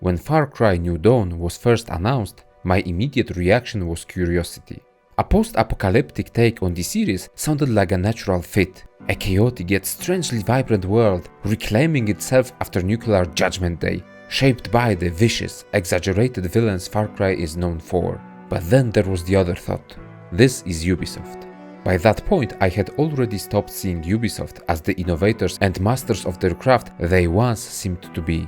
When Far Cry New Dawn was first announced, my immediate reaction was curiosity. A post-apocalyptic take on the series sounded like a natural fit, a chaotic yet strangely vibrant world reclaiming itself after Nuclear Judgment Day, shaped by the vicious, exaggerated villains Far Cry is known for. But then there was the other thought. This is Ubisoft. By that point, I had already stopped seeing Ubisoft as the innovators and masters of their craft they once seemed to be.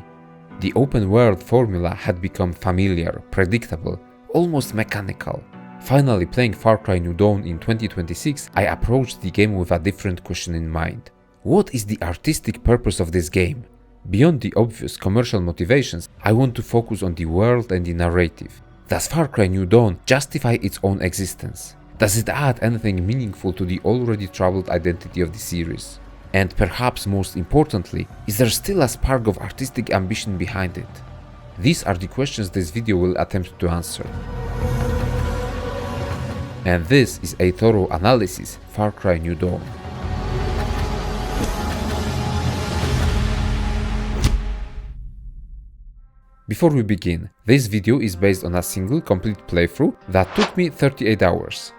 The open world formula had become familiar, predictable, almost mechanical. Finally playing Far Cry New Dawn in 2026, I approached the game with a different question in mind. What is the artistic purpose of this game? Beyond the obvious commercial motivations, I want to focus on the world and the narrative. Does Far Cry New Dawn justify its own existence? Does it add anything meaningful to the already troubled identity of the series? And perhaps most importantly, is there still a spark of artistic ambition behind it? These are the questions this video will attempt to answer. And this is a thorough analysis, Far Cry New Dawn. Before we begin, this video is based on a single complete playthrough that took me 38 hours.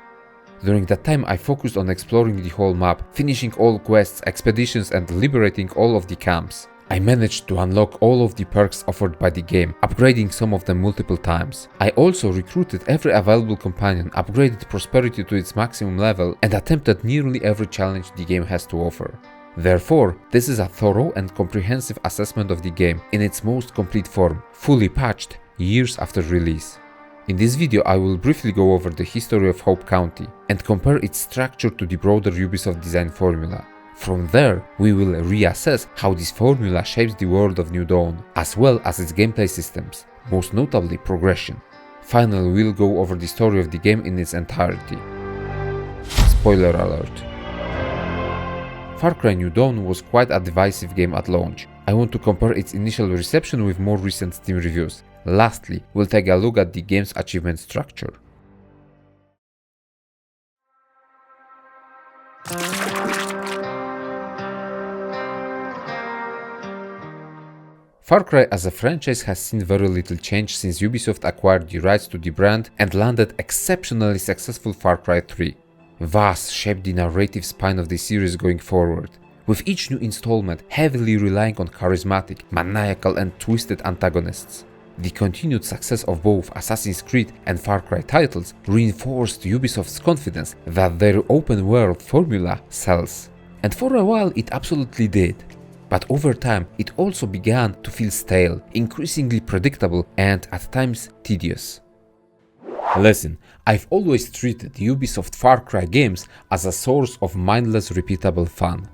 During that time I focused on exploring the whole map, finishing all quests, expeditions and liberating all of the camps. I managed to unlock all of the perks offered by the game, upgrading some of them multiple times. I also recruited every available companion, upgraded prosperity to its maximum level, and attempted nearly every challenge the game has to offer. Therefore, this is a thorough and comprehensive assessment of the game in its most complete form, fully patched years after release. In this video I will briefly go over the history of Hope County and compare its structure to the broader Ubisoft design formula. From there, we will reassess how this formula shapes the world of New Dawn, as well as its gameplay systems, most notably progression. Finally, we'll go over the story of the game in its entirety. Spoiler alert. Far Cry New Dawn was quite a divisive game at launch. I want to compare its initial reception with more recent Steam reviews. Lastly, we'll take a look at the game's achievement structure. Far Cry as a franchise has seen very little change since Ubisoft acquired the rights to the brand and landed exceptionally successful Far Cry 3. VAS shaped the narrative spine of the series going forward, with each new installment heavily relying on charismatic, maniacal and twisted antagonists. The continued success of both Assassin's Creed and Far Cry titles reinforced Ubisoft's confidence that their open world formula sells. And for a while it absolutely did. But over time, it also began to feel stale, increasingly predictable and at times tedious. Listen, I've always treated Ubisoft Far Cry games as a source of mindless repeatable fun.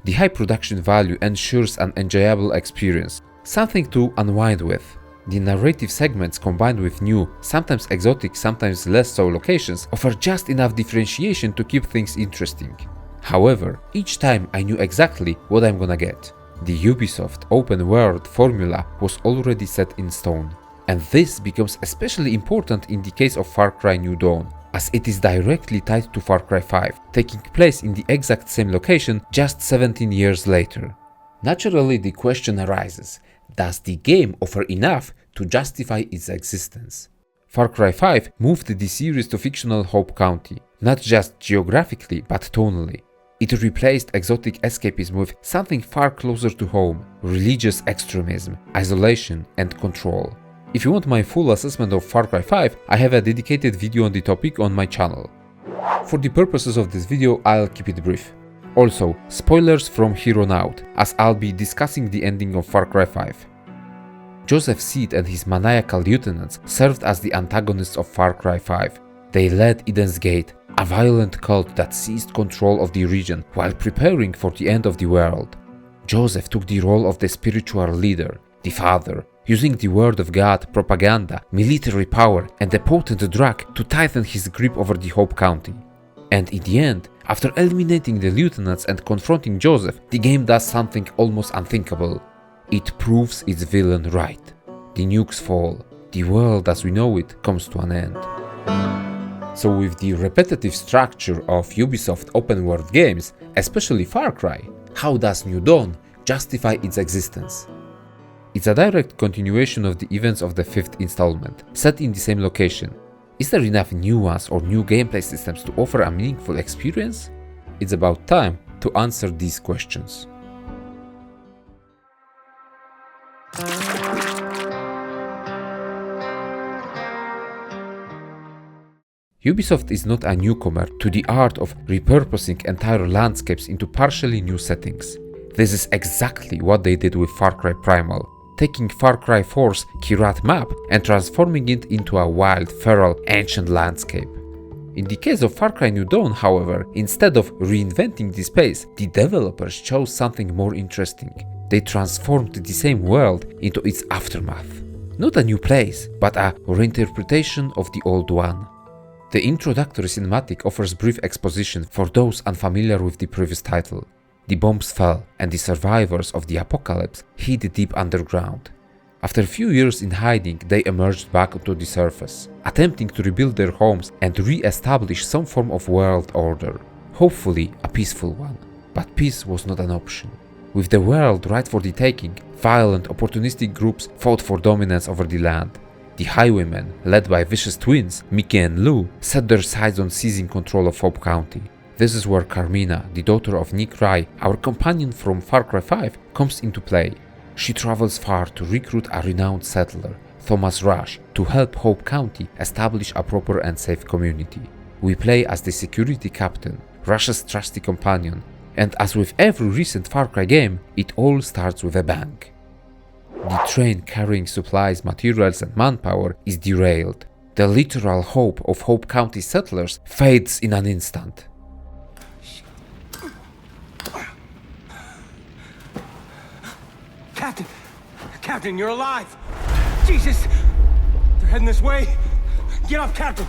The high production value ensures an enjoyable experience, something to unwind with. The narrative segments combined with new, sometimes exotic, sometimes less so locations offer just enough differentiation to keep things interesting. However, each time I knew exactly what I'm gonna get. The Ubisoft open world formula was already set in stone. And this becomes especially important in the case of Far Cry New Dawn, as it is directly tied to Far Cry 5, taking place in the exact same location just 17 years later. Naturally, the question arises, does the game offer enough to justify its existence? Far Cry 5 moved the series to fictional Hope County, not just geographically but tonally. It replaced exotic escapism with something far closer to home, religious extremism, isolation and control. If you want my full assessment of Far Cry 5, I have a dedicated video on the topic on my channel. For the purposes of this video, I'll keep it brief. Also, spoilers from here on out, as I'll be discussing the ending of Far Cry 5. Joseph Seed and his maniacal lieutenants served as the antagonists of Far Cry 5. They led Eden's Gate, a violent cult that seized control of the region while preparing for the end of the world. Joseph took the role of the spiritual leader, the father, using the word of God, propaganda, military power and a potent drug to tighten his grip over the Hope County. And in the end, after eliminating the lieutenants and confronting Joseph, the game does something almost unthinkable. It proves its villain right. The nukes fall. The world as we know it comes to an end. So with the repetitive structure of Ubisoft open world games, especially Far Cry, how does New Dawn justify its existence? It's a direct continuation of the events of the 5th installment, set in the same location. Is there enough nuance or new gameplay systems to offer a meaningful experience? It's about time to answer these questions. Ubisoft is not a newcomer to the art of repurposing entire landscapes into partially new settings. This is exactly what they did with Far Cry Primal, taking Far Cry 4's Kyrat map and transforming it into a wild, feral, ancient landscape. In the case of Far Cry New Dawn, however, instead of reinventing the space, the developers chose something more interesting. They transformed the same world into its aftermath. Not a new place, but a reinterpretation of the old one. The introductory cinematic offers brief exposition for those unfamiliar with the previous title. The bombs fell, and the survivors of the apocalypse hid deep underground. After a few years in hiding, they emerged back onto the surface, attempting to rebuild their homes and re-establish some form of world order. Hopefully a peaceful one. But peace was not an option. With the world right for the taking, violent, opportunistic groups fought for dominance over the land. The Highwaymen, led by vicious twins, Mickey and Lou, set their sights on seizing control of Hope County. This is where Carmina, the daughter of Nick Rye, our companion from Far Cry 5, comes into play. She travels far to recruit a renowned settler, Thomas Rush, to help Hope County establish a proper and safe community. We play as the security captain, Rush's trusty companion, and as with every recent Far Cry game, it all starts with a bang. The train carrying supplies, materials and manpower is derailed. The literal hope of Hope County settlers fades in an instant. Captain, you're alive! Jesus! They're heading this way! Get up, Captain!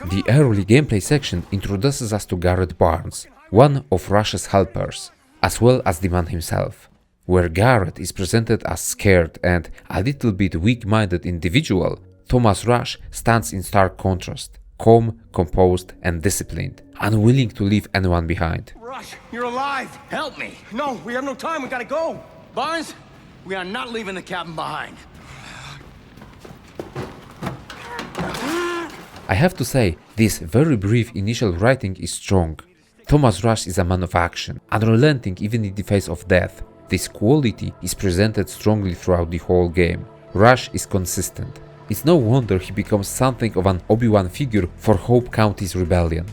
The early gameplay section introduces us to Garrett Barnes, one of Rush's helpers, as well as the man himself. Where Garrett is presented as scared and a little bit weak-minded individual, Thomas Rush stands in stark contrast, calm, composed and disciplined, unwilling to leave anyone behind. Rush, you're alive! Help me! No, we have no time, we gotta go! Barnes, we are not leaving the cabin behind. I have to say, this very brief initial writing is strong. Thomas Rush is a man of action, unrelenting even in the face of death. This quality is presented strongly throughout the whole game. Rush is consistent. It's no wonder he becomes something of an Obi-Wan figure for Hope County's rebellion.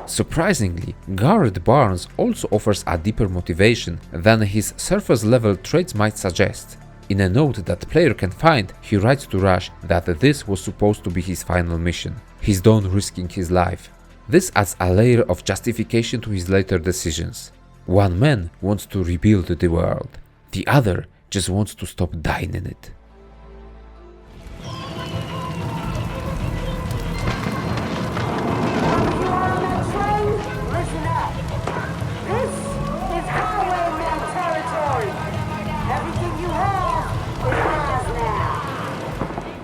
Surprisingly, Garrett Barnes also offers a deeper motivation than his surface-level traits might suggest. In a note that the player can find, he writes to Rush that this was supposed to be his final mission. He's done risking his life. This adds a layer of justification to his later decisions. One man wants to rebuild the world, the other just wants to stop dying in it.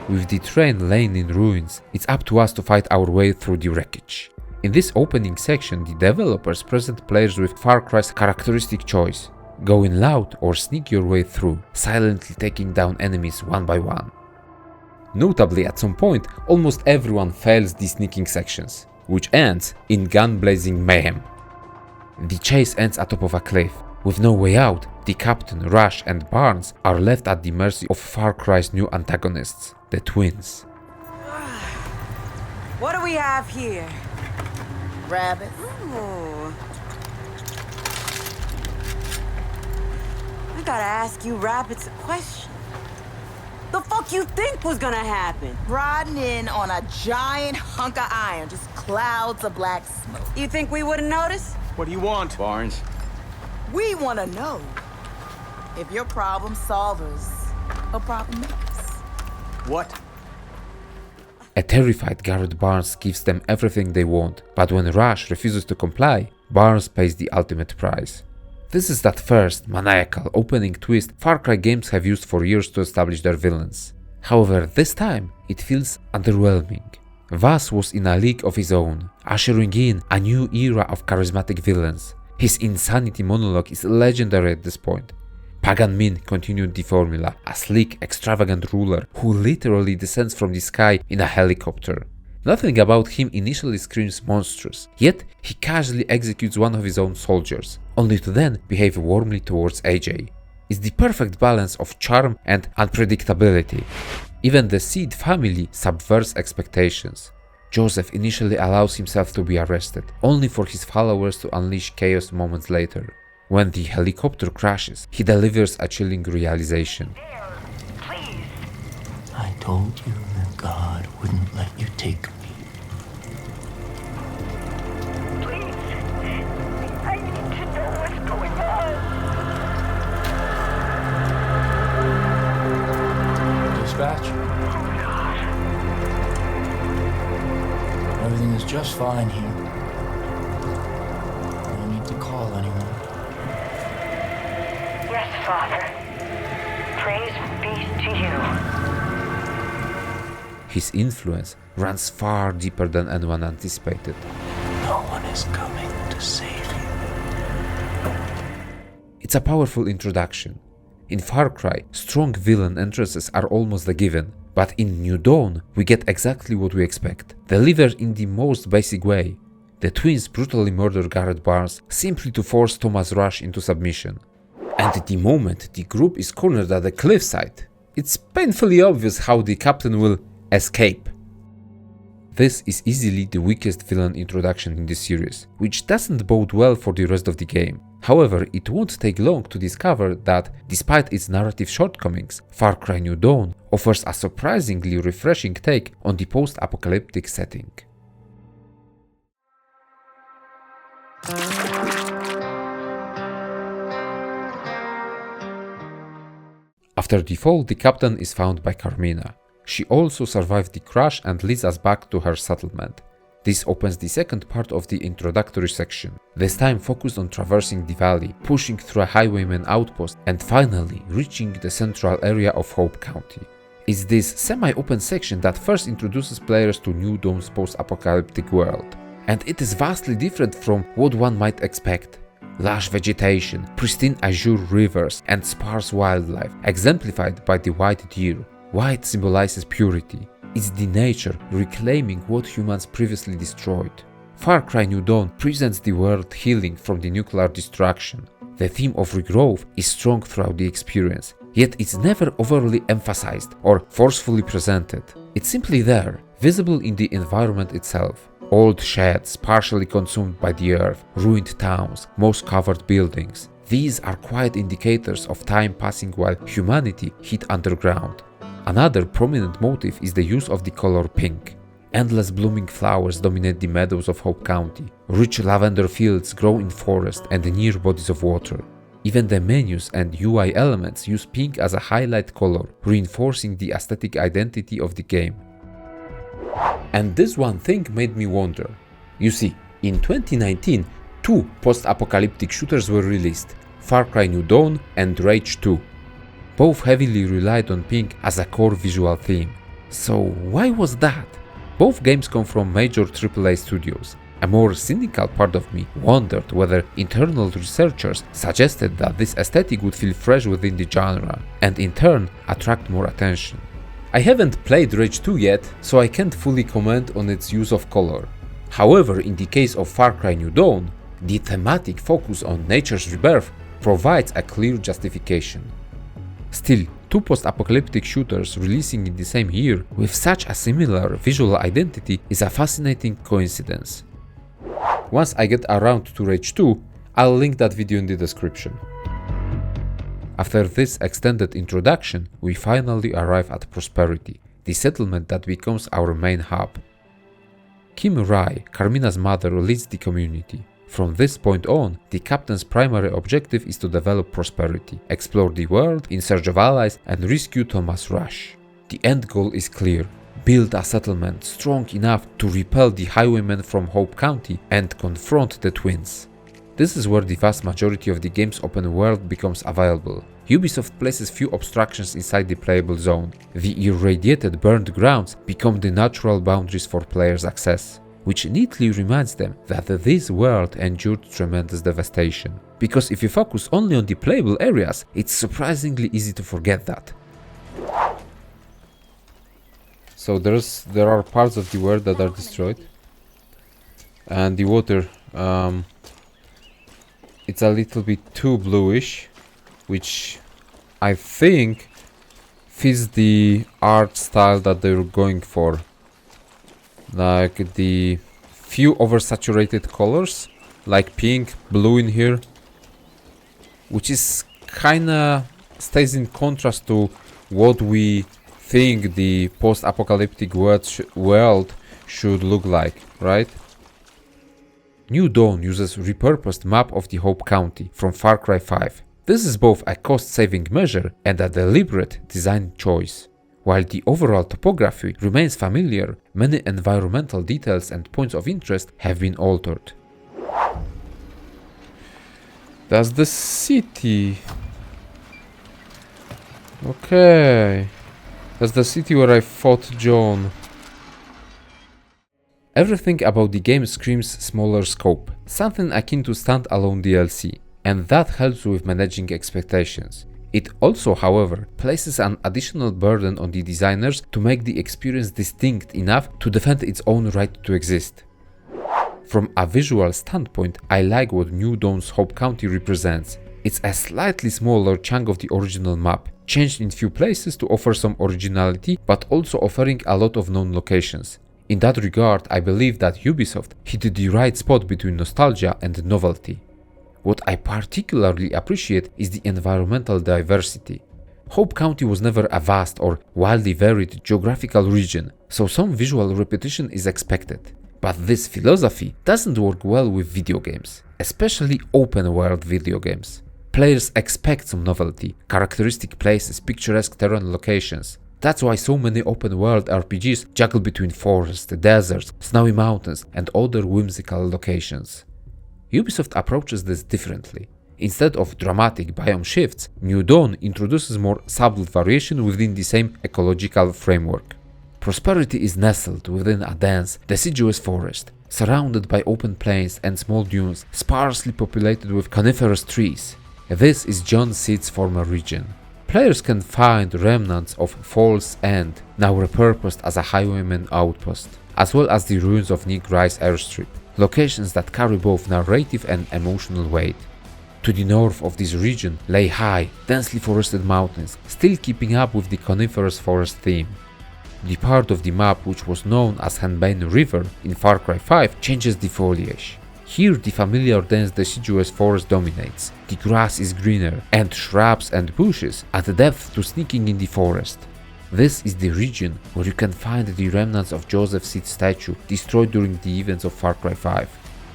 With the train laying in ruins, it's up to us to fight our way through the wreckage. In this opening section, the developers present players with Far Cry's characteristic choice: go in loud or sneak your way through, silently taking down enemies one by one. Notably, at some point, almost everyone fails the sneaking sections, which ends in gun-blazing mayhem. The chase ends atop of a cliff. With no way out, the captain, Rush and Barnes are left at the mercy of Far Cry's new antagonists, the twins. What do we have here? Rabbit. Ooh. I gotta ask you rabbits a question. The fuck you think was gonna happen? Riding in on a giant hunk of iron, just clouds of black smoke. You think we wouldn't notice? What do you want? Barnes, We want to know if you're problem solvers or problem makers. What? A terrified Garrett Barnes gives them everything they want, but when Rush refuses to comply, Barnes pays the ultimate price. This is that first, maniacal opening twist Far Cry games have used for years to establish their villains. However, this time, it feels underwhelming. Vaas was in a league of his own, ushering in a new era of charismatic villains. His insanity monologue is legendary at this point. Pagan Min continued the formula, a sleek, extravagant ruler who literally descends from the sky in a helicopter. Nothing about him initially screams monstrous, yet he casually executes one of his own soldiers, only to then behave warmly towards AJ. It's the perfect balance of charm and unpredictability. Even the Seed family subverts expectations. Joseph initially allows himself to be arrested, only for his followers to unleash chaos moments later. When the helicopter crashes, he delivers a chilling realization. I told you that God wouldn't let you take me. Please, I need to know what's going on. Dispatch? Everything is just fine here. No need to call anyone. Yes, Father. Praise be to you. His influence runs far deeper than anyone anticipated. No one is coming to save you. It's a powerful introduction. In Far Cry, strong villain entrances are almost a given, but in New Dawn we get exactly what we expect, delivered in the most basic way. The twins brutally murder Garrett Barnes simply to force Thomas Rush into submission. And the moment the group is cornered at the cliffside, it's painfully obvious how the captain will escape. This is easily the weakest villain introduction in the series, which doesn't bode well for the rest of the game. However, it won't take long to discover that, despite its narrative shortcomings, Far Cry New Dawn offers a surprisingly refreshing take on the post-apocalyptic setting. After the fall, the captain is found by Carmina. She also survived the crash and leads us back to her settlement. This opens the second part of the introductory section, this time focused on traversing the valley, pushing through a highwayman outpost, and finally reaching the central area of Hope County. It's this semi-open section that first introduces players to New Dawn's post-apocalyptic world, and it is vastly different from what one might expect. Lush vegetation, pristine azure rivers, and sparse wildlife, exemplified by the white deer. White symbolizes purity. It's the nature reclaiming what humans previously destroyed. Far Cry New Dawn presents the world healing from the nuclear destruction. The theme of regrowth is strong throughout the experience, yet it's never overly emphasized or forcefully presented. It's simply there, visible in the environment itself. Old sheds partially consumed by the earth, ruined towns, moss-covered buildings. These are quiet indicators of time passing while humanity hid underground. Another prominent motif is the use of the color pink. Endless blooming flowers dominate the meadows of Hope County. Rich lavender fields grow in forests and near bodies of water. Even the menus and UI elements use pink as a highlight color, reinforcing the aesthetic identity of the game. And this one thing made me wonder. You see, in 2019, two post-apocalyptic shooters were released, Far Cry New Dawn and Rage 2. Both heavily relied on pink as a core visual theme. So why was that? Both games come from major AAA studios. A more cynical part of me wondered whether internal researchers suggested that this aesthetic would feel fresh within the genre, and in turn attract more attention. I haven't played Rage 2 yet, so I can't fully comment on its use of color. However, in the case of Far Cry New Dawn, the thematic focus on nature's rebirth provides a clear justification. Still, two post-apocalyptic shooters releasing in the same year with such a similar visual identity is a fascinating coincidence. Once I get around to Rage 2, I'll link that video in the description. After this extended introduction, we finally arrive at Prosperity, the settlement that becomes our main hub. Kim Rai, Carmina's mother, leads the community. From this point on, the captain's primary objective is to develop Prosperity, explore the world in search of allies, and rescue Thomas Rush. The end goal is clear: build a settlement strong enough to repel the highwaymen from Hope County and confront the twins. This is where the vast majority of the game's open world becomes available. Ubisoft places few obstructions inside the playable zone. The irradiated burned grounds become the natural boundaries for players' access, which neatly reminds them that this world endured tremendous devastation. because if you focus only on the playable areas, it's surprisingly easy to forget that. So there are parts of the world that are destroyed, and the water, it's a little bit too bluish, which I think fits the art style that they're going for. Like the few oversaturated colors, like pink, blue in here, which is kinda stays in contrast to what we think the post-apocalyptic world should look like, right? New Dawn uses repurposed map of the Hope County from Far Cry 5. This is both a cost-saving measure and a deliberate design choice. While the overall topography remains familiar, many environmental details and points of interest have been altered. That's the city. Okay. That's the city where I fought John. Everything about the game screams smaller scope, something akin to standalone DLC, and that helps with managing expectations. It also, however, places an additional burden on the designers to make the experience distinct enough to defend its own right to exist. From a visual standpoint, I like what New Dawn's Hope County represents. It's a slightly smaller chunk of the original map, changed in few places to offer some originality, but also offering a lot of known locations. In that regard, I believe that Ubisoft hit the right spot between nostalgia and novelty. What I particularly appreciate is the environmental diversity. Hope County was never a vast or wildly varied geographical region, so some visual repetition is expected. But this philosophy doesn't work well with video games, especially open-world video games. Players expect some novelty, characteristic places, picturesque terrain locations. That's why so many open-world RPGs juggle between forests, deserts, snowy mountains, and other whimsical locations. Ubisoft approaches this differently. Instead of dramatic biome shifts, New Dawn introduces more subtle variation within the same ecological framework. Prosperity is nestled within a dense, deciduous forest, surrounded by open plains and small dunes sparsely populated with coniferous trees. This is John Seed's former region. Players can find remnants of Falls End, now repurposed as a highwayman outpost, as well as the ruins of Nick Rice airstrip, locations that carry both narrative and emotional weight. To the north of this region lay high, densely forested mountains, still keeping up with the coniferous forest theme. The part of the map which was known as Henbane River in Far Cry 5 changes the foliage. Here the familiar dense deciduous forest dominates, the grass is greener, and shrubs and bushes add depth to sneaking in the forest. This is the region where you can find the remnants of Joseph Seed's statue destroyed during the events of Far Cry 5.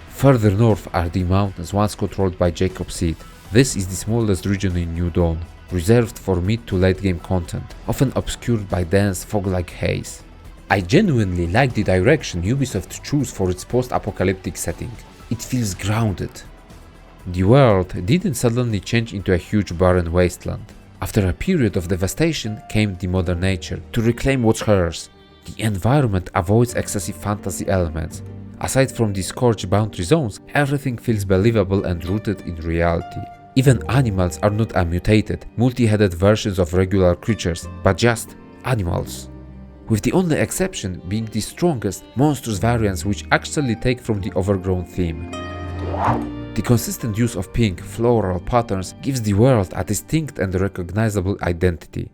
Further north are the mountains once controlled by Jacob Seed. This is the smallest region in New Dawn, reserved for mid to late game content, often obscured by dense fog-like haze. I genuinely like the direction Ubisoft chose for its post-apocalyptic setting. It feels grounded. The world didn't suddenly change into a huge barren wasteland. After a period of devastation came the modern nature to reclaim what's hers. The environment avoids excessive fantasy elements. Aside from the scorched boundary zones, everything feels believable and rooted in reality. Even animals are not a mutated, multi-headed versions of regular creatures, but just animals. With the only exception being the strongest, monstrous variants which actually take from the overgrown theme. The consistent use of pink, floral patterns gives the world a distinct and recognizable identity.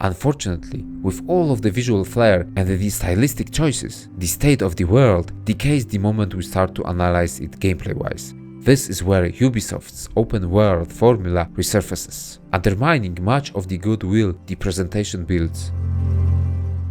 Unfortunately, with all of the visual flair and the stylistic choices, the state of the world decays the moment we start to analyze it gameplay-wise. This is where Ubisoft's open-world formula resurfaces, undermining much of the goodwill the presentation builds.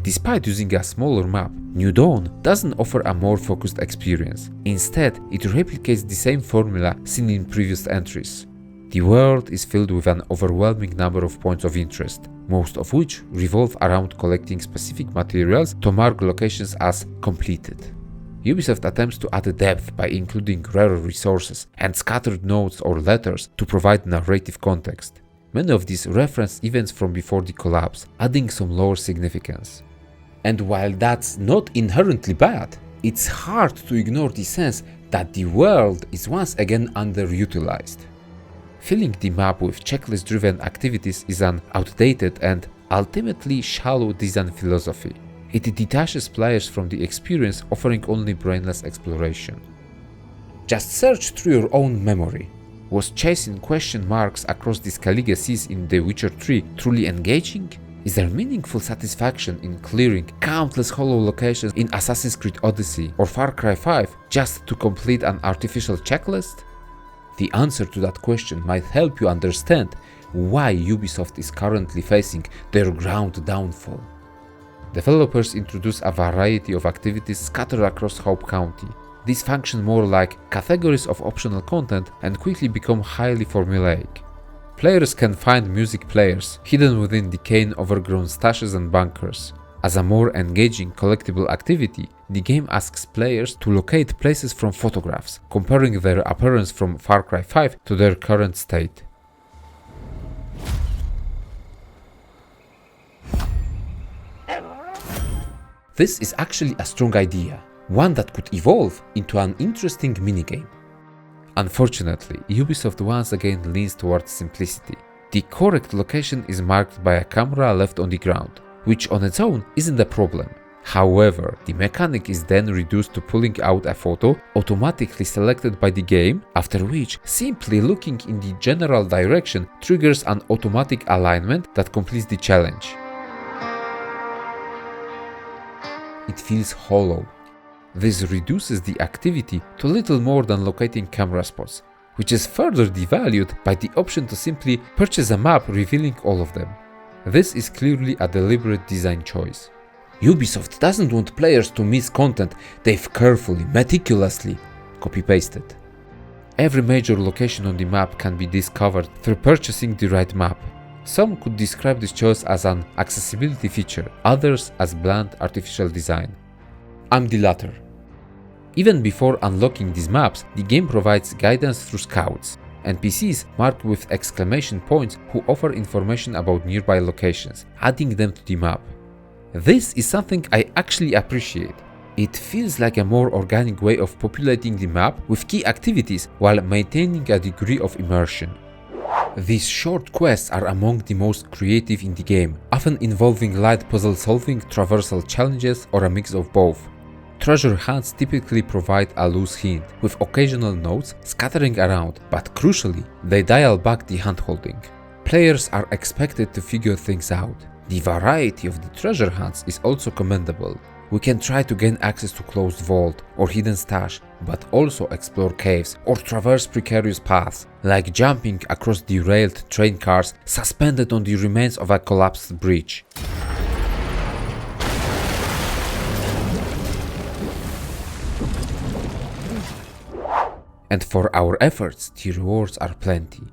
Despite using a smaller map, New Dawn doesn't offer a more focused experience. Instead, it replicates the same formula seen in previous entries. The world is filled with an overwhelming number of points of interest, most of which revolve around collecting specific materials to mark locations as completed. Ubisoft attempts to add depth by including rare resources and scattered notes or letters to provide narrative context. Many of these reference events from before the collapse, adding some lore significance. And while that's not inherently bad, it's hard to ignore the sense that the world is once again underutilized. Filling the map with checklist-driven activities is an outdated and ultimately shallow design philosophy. It detaches players from the experience, offering only brainless exploration. Just search through your own memory. Was chasing question marks across the Skellige Seas in The Witcher 3 truly engaging? Is there meaningful satisfaction in clearing countless hollow locations in Assassin's Creed Odyssey or Far Cry 5 just to complete an artificial checklist? The answer to that question might help you understand why Ubisoft is currently facing their ground downfall. Developers introduce a variety of activities scattered across Hope County. These function more like categories of optional content and quickly become highly formulaic. Players can find music players hidden within decaying overgrown stashes and bunkers. As a more engaging collectible activity, the game asks players to locate places from photographs, comparing their appearance from Far Cry 5 to their current state. This is actually a strong idea, one that could evolve into an interesting minigame. Unfortunately, Ubisoft once again leans towards simplicity. The correct location is marked by a camera left on the ground, which on its own isn't a problem. However, the mechanic is then reduced to pulling out a photo automatically selected by the game, after which simply looking in the general direction triggers an automatic alignment that completes the challenge. It feels hollow. This reduces the activity to little more than locating camera spots, which is further devalued by the option to simply purchase a map revealing all of them. This is clearly a deliberate design choice. Ubisoft doesn't want players to miss content they've carefully, meticulously copy-pasted. Every major location on the map can be discovered through purchasing the right map. Some could describe this choice as an accessibility feature, others as bland artificial design. I'm the latter. Even before unlocking these maps, the game provides guidance through scouts, NPCs marked with exclamation points who offer information about nearby locations, adding them to the map. This is something I actually appreciate. It feels like a more organic way of populating the map with key activities while maintaining a degree of immersion. These short quests are among the most creative in the game, often involving light puzzle solving, traversal challenges, or a mix of both. Treasure hunts typically provide a loose hint, with occasional notes scattering around, but crucially, they dial back the handholding. Players are expected to figure things out. The variety of the treasure hunts is also commendable. We can try to gain access to closed vault or hidden stash, but also explore caves or traverse precarious paths, like jumping across derailed train cars suspended on the remains of a collapsed bridge. And for our efforts, the rewards are plenty.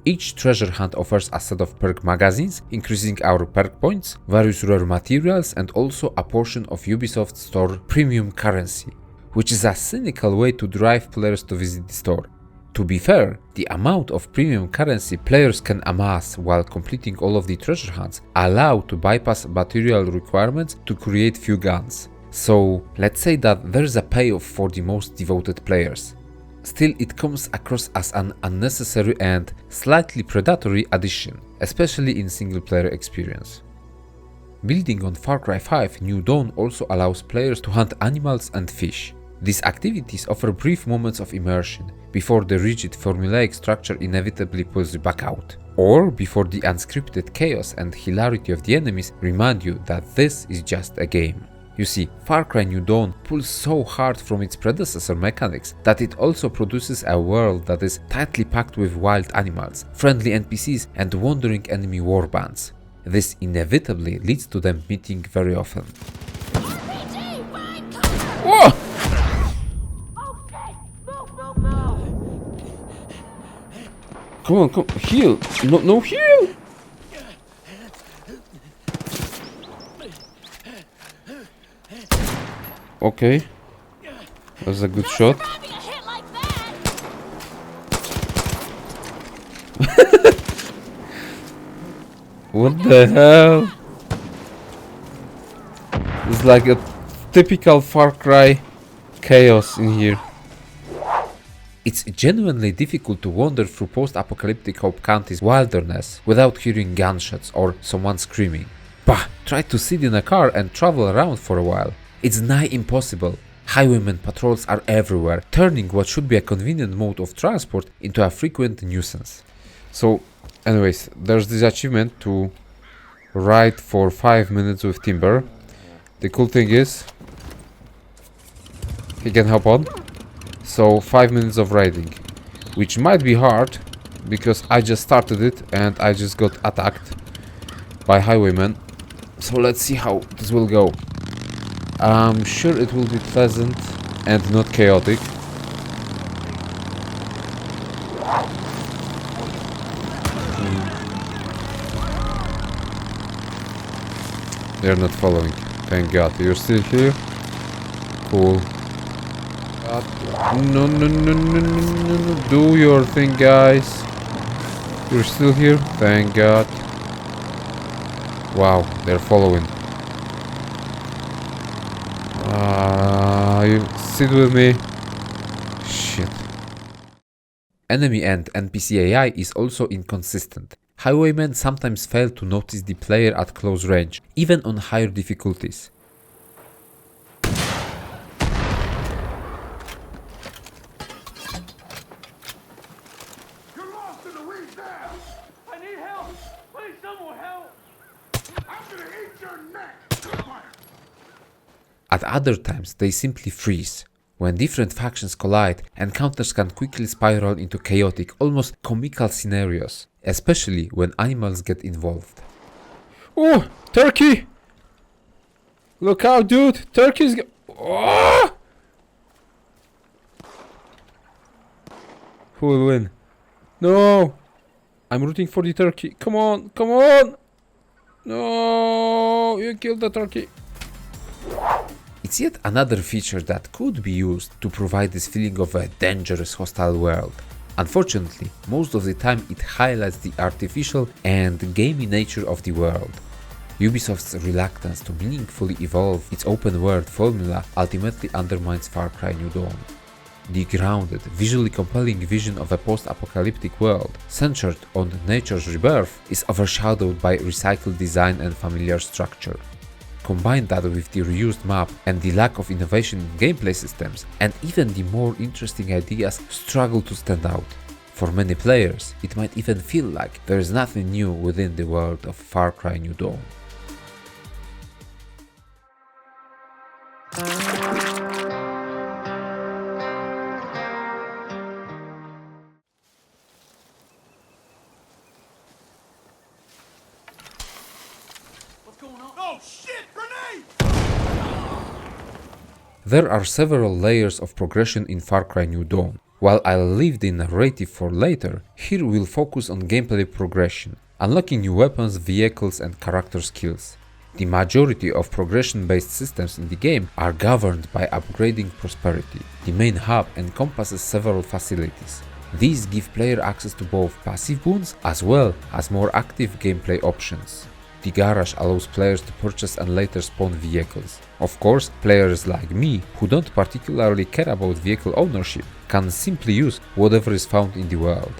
Each treasure hunt offers a set of perk magazines, increasing our perk points, various rare materials, and also a portion of Ubisoft Store premium currency, which is a cynical way to drive players to visit the store. To be fair, the amount of premium currency players can amass while completing all of the treasure hunts allow to bypass material requirements to create few guns. So let's say that there's a payoff for the most devoted players. Still, it comes across as an unnecessary and slightly predatory addition, especially in single-player experience. Building on Far Cry 5, New Dawn also allows players to hunt animals and fish. These activities offer brief moments of immersion, before the rigid formulaic structure inevitably pulls you back out, or before the unscripted chaos and hilarity of the enemies remind you that this is just a game. You see, Far Cry New Dawn pulls so hard from its predecessor mechanics that it also produces a world that is tightly packed with wild animals, friendly NPCs, and wandering enemy warbands. This inevitably leads to them meeting very often. Whoa! Come on, heal! No, heal! Okay, that's a good shot. What the hell? It's like a typical Far Cry chaos in here. It's genuinely difficult to wander through post-apocalyptic Hope County's wilderness without hearing gunshots or someone screaming. Bah! Try to sit in a car and travel around for a while. It's nigh impossible. Highwayman patrols are everywhere, turning what should be a convenient mode of transport into a frequent nuisance. So, anyways, there's this achievement to ride for 5 minutes with Timber. The cool thing is, he can hop on. So 5 minutes of riding, which might be hard because I just started it and I just got attacked by highwaymen. So let's see how this will go. I'm sure it will be pleasant and not chaotic. They're not following. Thank God. You're still here? Cool. No, no, no, no, no, no, no. Do your thing, guys. You're still here? Thank God. Wow, they're following. You sit with me. Shit. Enemy and NPC AI is also inconsistent. Highwaymen sometimes fail to notice the player at close range, even on higher difficulties. I need help! Please, someone help! I'm gonna eat your neck! At other times, they simply freeze. When different factions collide, encounters can quickly spiral into chaotic, almost comical scenarios, especially when animals get involved. Oh, turkey! Look out, dude! Turkey's oh! Who will win? No! I'm rooting for the turkey. Come on, come on! No! You killed the turkey. It's yet another feature that could be used to provide this feeling of a dangerous hostile world. Unfortunately, most of the time it highlights the artificial and gamey nature of the world. Ubisoft's reluctance to meaningfully evolve its open world formula ultimately undermines Far Cry New Dawn. The grounded, visually compelling vision of a post-apocalyptic world, centered on nature's rebirth, is overshadowed by recycled design and familiar structure. Combine that with the reused map and the lack of innovation in gameplay systems, and even the more interesting ideas struggle to stand out. For many players, it might even feel like there is nothing new within the world of Far Cry New Dawn. Oh shit! Grenade! There are several layers of progression in Far Cry New Dawn. While I'll leave the narrative for later, here we'll focus on gameplay progression, unlocking new weapons, vehicles and character skills. The majority of progression-based systems in the game are governed by upgrading Prosperity. The main hub encompasses several facilities. These give player access to both passive boons as well as more active gameplay options. The garage allows players to purchase and later spawn vehicles. Of course, players like me, who don't particularly care about vehicle ownership, can simply use whatever is found in the world.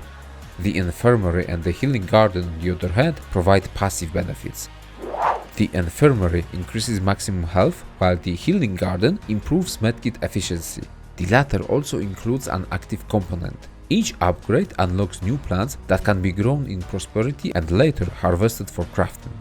The infirmary and the healing garden, on the other hand, provide passive benefits. The infirmary increases maximum health, while the healing garden improves medkit efficiency. The latter also includes an active component. Each upgrade unlocks new plants that can be grown in Prosperity and later harvested for crafting.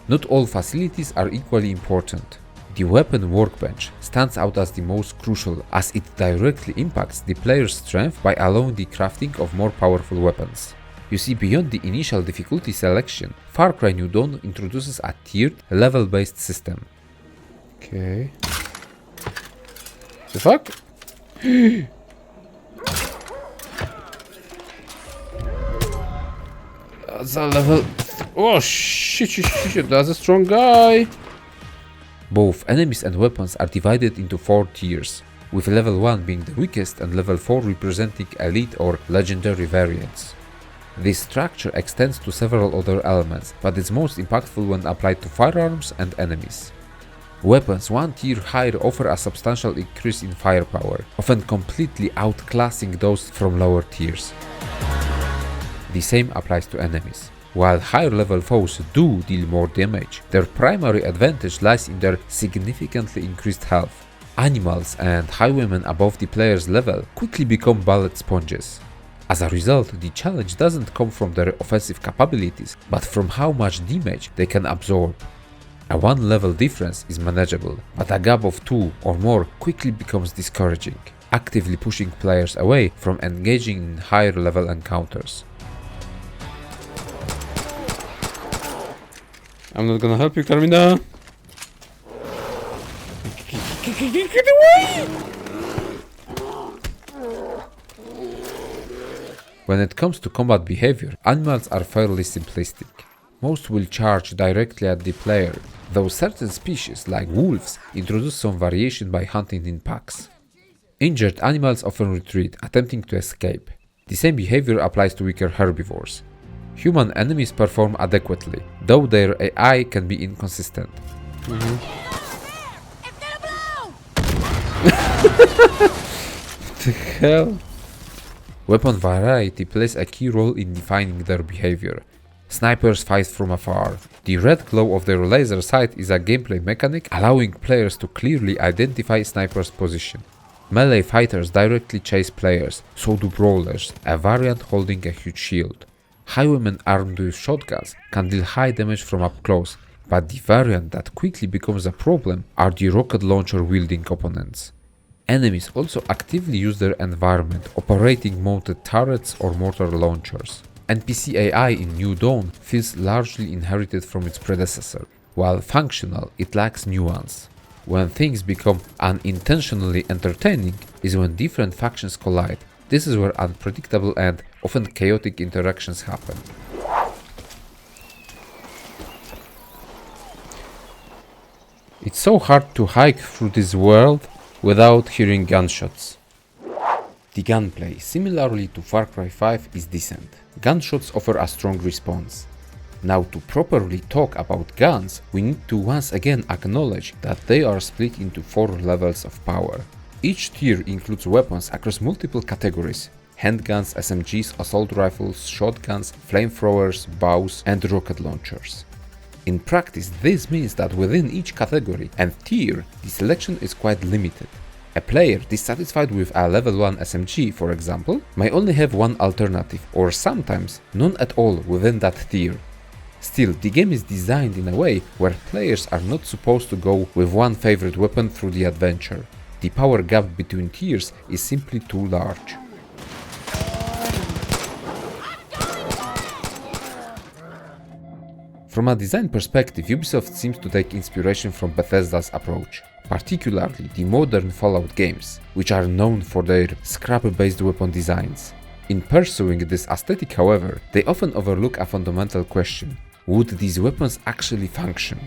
Not all facilities are equally important. The weapon workbench stands out as the most crucial, as it directly impacts the player's strength by allowing the crafting of more powerful weapons. You see, beyond the initial difficulty selection, Far Cry New Dawn introduces a tiered, level-based system. Okay. The fuck? That's a level... Oh shit, that's a strong guy! Both enemies and weapons are divided into 4 tiers, with level 1 being the weakest and level 4 representing elite or legendary variants. This structure extends to several other elements, but is most impactful when applied to firearms and enemies. Weapons one tier higher offer a substantial increase in firepower, often completely outclassing those from lower tiers. The same applies to enemies. While higher level foes do deal more damage, their primary advantage lies in their significantly increased health. Animals and highwaymen above the player's level quickly become bullet sponges. As a result, the challenge doesn't come from their offensive capabilities, but from how much damage they can absorb. A one level difference is manageable, but a gap of 2 or more quickly becomes discouraging, actively pushing players away from engaging in higher level encounters. I'm not gonna help you, Carmina. Get away! When it comes to combat behavior, animals are fairly simplistic. Most will charge directly at the player, though certain species, like wolves, introduce some variation by hunting in packs. Injured animals often retreat, attempting to escape. The same behavior applies to weaker herbivores. Human enemies perform adequately, though their AI can be inconsistent. What the hell? Weapon variety plays a key role in defining their behavior. Snipers fight from afar. The red glow of their laser sight is a gameplay mechanic allowing players to clearly identify snipers' position. Melee fighters directly chase players, so do brawlers, a variant holding a huge shield. Highwaymen armed with shotguns can deal high damage from up close, but the variant that quickly becomes a problem are the rocket launcher wielding opponents. Enemies also actively use their environment, operating mounted turrets or mortar launchers. NPC AI in New Dawn feels largely inherited from its predecessor. While functional, it lacks nuance. When things become unintentionally entertaining is when different factions collide. This is where unpredictable and often chaotic interactions happen. It's so hard to hike through this world without hearing gunshots. The gunplay, similarly to Far Cry 5, is decent. Gunshots offer a strong response. Now, to properly talk about guns, we need to once again acknowledge that they are split into 4 levels of power. Each tier includes weapons across multiple categories: handguns, SMGs, assault rifles, shotguns, flamethrowers, bows, and rocket launchers. In practice, this means that within each category and tier, the selection is quite limited. A player dissatisfied with a level 1 SMG, for example, may only have one alternative, or sometimes none at all within that tier. Still, the game is designed in a way where players are not supposed to go with one favorite weapon through the adventure. The power gap between tiers is simply too large. From a design perspective, Ubisoft seems to take inspiration from Bethesda's approach, particularly the modern Fallout games, which are known for their scrap-based weapon designs. In pursuing this aesthetic, however, they often overlook a fundamental question: would these weapons actually function?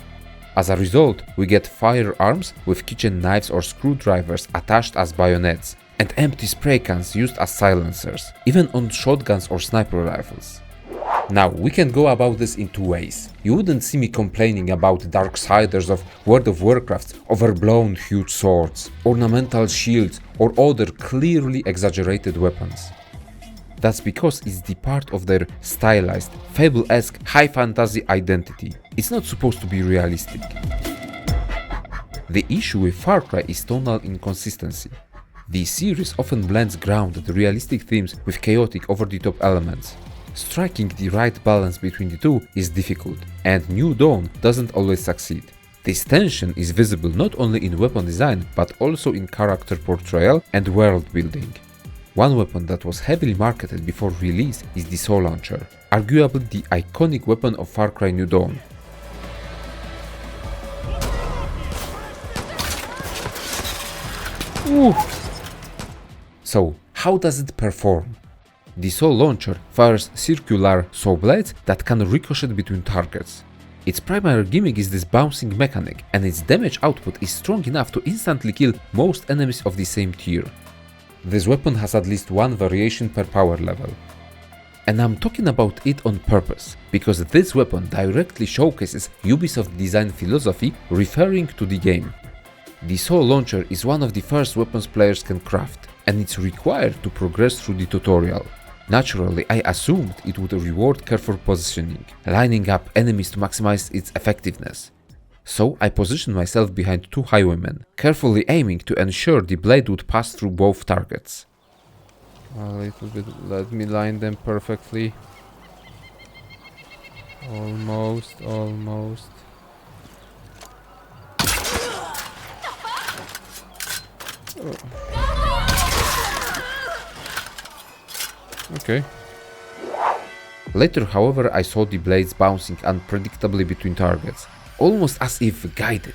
As a result, we get firearms with kitchen knives or screwdrivers attached as bayonets, and empty spray cans used as silencers, even on shotguns or sniper rifles. Now, we can go about this in 2 ways. You wouldn't see me complaining about Darksiders of World of Warcraft's overblown huge swords, ornamental shields, or other clearly exaggerated weapons. That's because it's the part of their stylized, fable-esque, high fantasy identity. It's not supposed to be realistic. The issue with Far Cry is tonal inconsistency. The series often blends grounded, realistic themes with chaotic, over-the-top elements. Striking the right balance between the two is difficult, and New Dawn doesn't always succeed. This tension is visible not only in weapon design, but also in character portrayal and world building. One weapon that was heavily marketed before release is the Soul Launcher, arguably the iconic weapon of Far Cry New Dawn. So, how does it perform? The Soul Launcher fires circular saw blades that can ricochet between targets. Its primary gimmick is this bouncing mechanic, and its damage output is strong enough to instantly kill most enemies of the same tier. This weapon has at least one variation per power level. And I'm talking about it on purpose, because this weapon directly showcases Ubisoft design philosophy referring to the game. The Soul Launcher is one of the first weapons players can craft, and it's required to progress through the tutorial. Naturally, I assumed it would reward careful positioning, lining up enemies to maximize its effectiveness. So I positioned myself behind two highwaymen, carefully aiming to ensure the blade would pass through both targets. A little bit, let me line them perfectly. Almost. Okay. Later, however, I saw the blades bouncing unpredictably between targets, almost as if guided.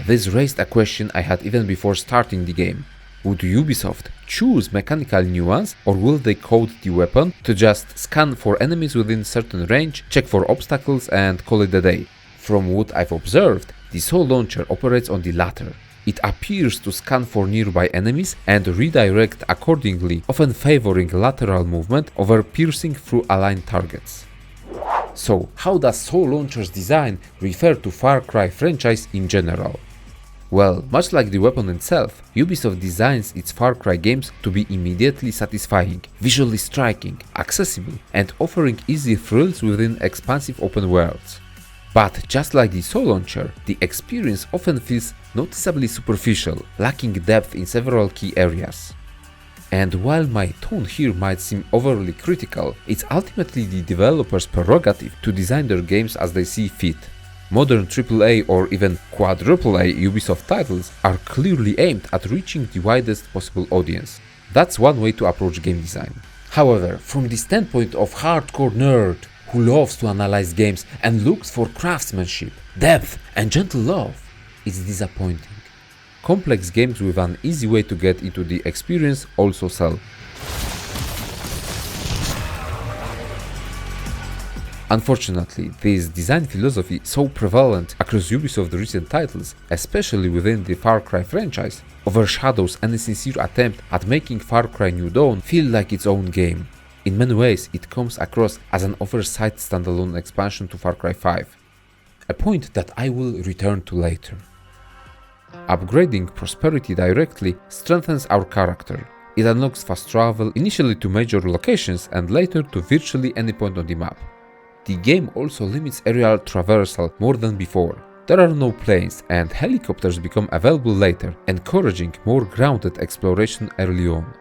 This raised a question I had even before starting the game. Would Ubisoft choose mechanical nuance, or will they code the weapon to just scan for enemies within certain range, check for obstacles and call it a day? From what I've observed, the Soul Launcher operates on the latter. It appears to scan for nearby enemies and redirect accordingly, often favoring lateral movement over piercing through aligned targets. So, how does Soul Launcher's design refer to Far Cry franchise in general? Well, much like the weapon itself, Ubisoft designs its Far Cry games to be immediately satisfying, visually striking, accessible, and offering easy thrills within expansive open worlds. But just like the Soul Launcher, the experience often feels noticeably superficial, lacking depth in several key areas. And while my tone here might seem overly critical, it's ultimately the developers' prerogative to design their games as they see fit. Modern AAA or even quadruple-A Ubisoft titles are clearly aimed at reaching the widest possible audience. That's one way to approach game design. However, from the standpoint of hardcore nerd who loves to analyze games and looks for craftsmanship, depth and gentle love, it's disappointing. Complex games with an easy way to get into the experience also sell. Unfortunately, this design philosophy is so prevalent across Ubisoft's recent titles, especially within the Far Cry franchise, overshadows any sincere attempt at making Far Cry New Dawn feel like its own game. In many ways, it comes across as an oversized standalone expansion to Far Cry 5, a point that I will return to later. Upgrading Prosperity directly strengthens our character. It unlocks fast travel initially to major locations and later to virtually any point on the map. The game also limits aerial traversal more than before. There are no planes and helicopters become available later, encouraging more grounded exploration early on.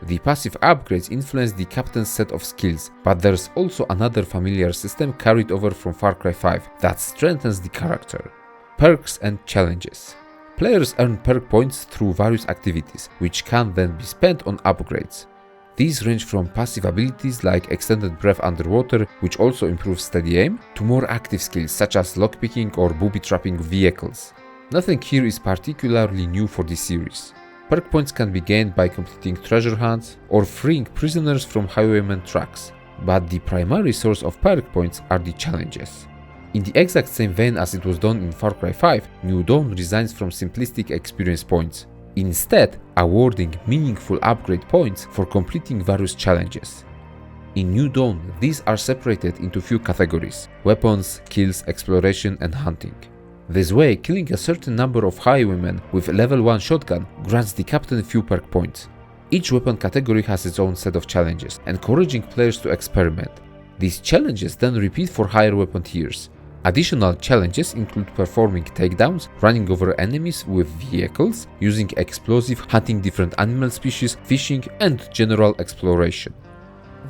The passive upgrades influence the captain's set of skills, but there's also another familiar system carried over from Far Cry 5 that strengthens the character. Perks and challenges. Players earn perk points through various activities, which can then be spent on upgrades. These range from passive abilities like extended breath underwater, which also improves steady aim, to more active skills such as lockpicking or booby-trapping vehicles. Nothing here is particularly new for this series. Perk points can be gained by completing treasure hunts or freeing prisoners from highwayman tracks, but the primary source of perk points are the challenges. In the exact same vein as it was done in Far Cry 5, New Dawn resigns from simplistic experience points, instead awarding meaningful upgrade points for completing various challenges. In New Dawn, these are separated into few categories: weapons, kills, exploration and hunting. This way, killing a certain number of highwaymen with level 1 shotgun grants the captain few perk points. Each weapon category has its own set of challenges, encouraging players to experiment. These challenges then repeat for higher weapon tiers. Additional challenges include performing takedowns, running over enemies with vehicles, using explosive, hunting different animal species, fishing, and general exploration.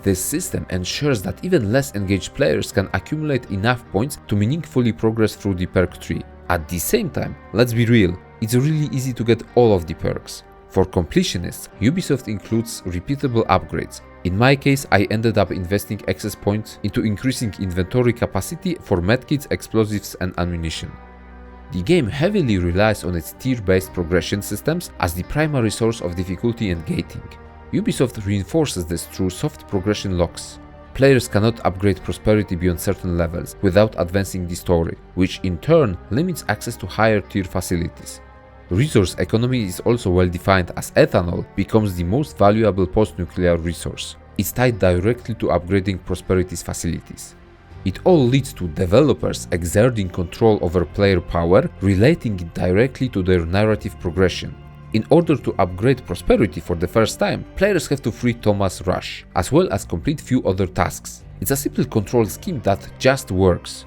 This system ensures that even less engaged players can accumulate enough points to meaningfully progress through the perk tree. At the same time, let's be real, it's really easy to get all of the perks. For completionists, Ubisoft includes repeatable upgrades. In my case, I ended up investing excess points into increasing inventory capacity for medkits, explosives and ammunition. The game heavily relies on its tier-based progression systems as the primary source of difficulty and gating. Ubisoft reinforces this through soft progression locks. Players cannot upgrade prosperity beyond certain levels without advancing the story, which in turn limits access to higher tier facilities. Resource economy is also well defined as ethanol becomes the most valuable post-nuclear resource. is tied directly to upgrading Prosperity's facilities. It all leads to developers exerting control over player power, relating it directly to their narrative progression. In order to upgrade Prosperity for the first time, players have to free Thomas Rush, as well as complete few other tasks. It's a simple control scheme that just works.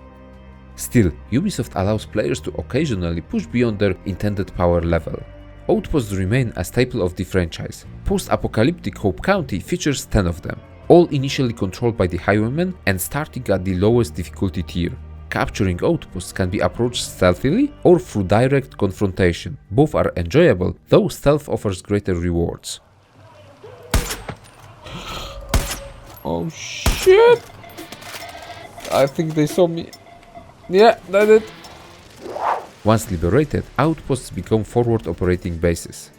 Still, Ubisoft allows players to occasionally push beyond their intended power level. Outposts remain a staple of the franchise. Post-apocalyptic Hope County features 10 of them, all initially controlled by the Highwaymen and starting at the lowest difficulty tier. Capturing outposts can be approached stealthily or through direct confrontation. Both are enjoyable, though stealth offers greater rewards. Oh shit! I think they saw me. Yeah, that's it. Once liberated, outposts become forward operating bases.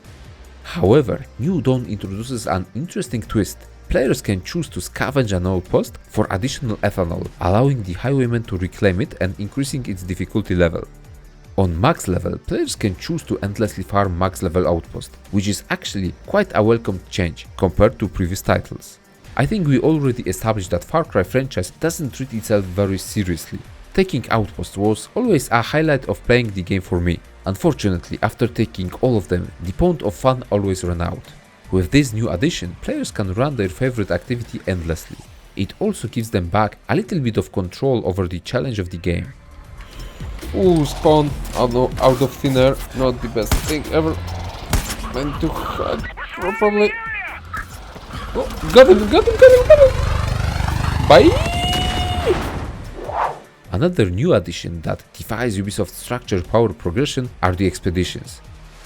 However, New Dawn introduces an interesting twist. Players can choose to scavenge an outpost for additional ethanol, allowing the Highwaymen to reclaim it and increasing its difficulty level. On max level, players can choose to endlessly farm max level outposts, which is actually quite a welcome change compared to previous titles. I think we already established that Far Cry franchise doesn't treat itself very seriously. Taking outposts was always a highlight of playing the game for me. Unfortunately, after taking all of them, the point of fun always ran out. With this new addition, players can run their favorite activity endlessly. It also gives them back a little bit of control over the challenge of the game. Ooh, spawn out of thin air. Not the best thing ever. Meant to hide properly. Oh, got him. Bye! Another new addition that defies Ubisoft's structured power progression are the expeditions.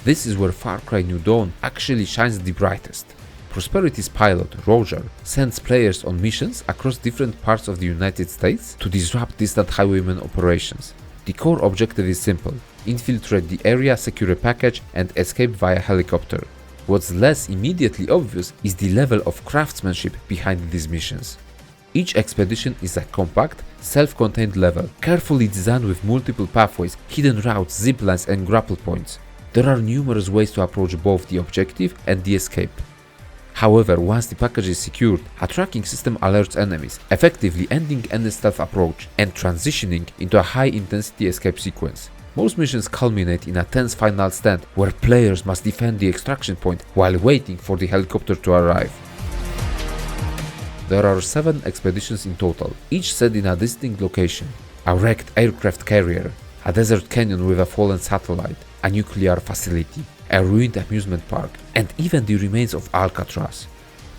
This is where Far Cry New Dawn actually shines the brightest. Prosperity's pilot, Roger, sends players on missions across different parts of the United States to disrupt distant Highwaymen operations. The core objective is simple: infiltrate the area, secure a package, and escape via helicopter. What's less immediately obvious is the level of craftsmanship behind these missions. Each expedition is a compact, self-contained level, carefully designed with multiple pathways, hidden routes, ziplines, and grapple points. There are numerous ways to approach both the objective and the escape. However, once the package is secured, a tracking system alerts enemies, effectively ending any stealth approach and transitioning into a high-intensity escape sequence. Most missions culminate in a tense final stand where players must defend the extraction point while waiting for the helicopter to arrive. There are 7 expeditions in total, each set in a distinct location: a wrecked aircraft carrier, a desert canyon with a fallen satellite, a nuclear facility, a ruined amusement park, and even the remains of Alcatraz.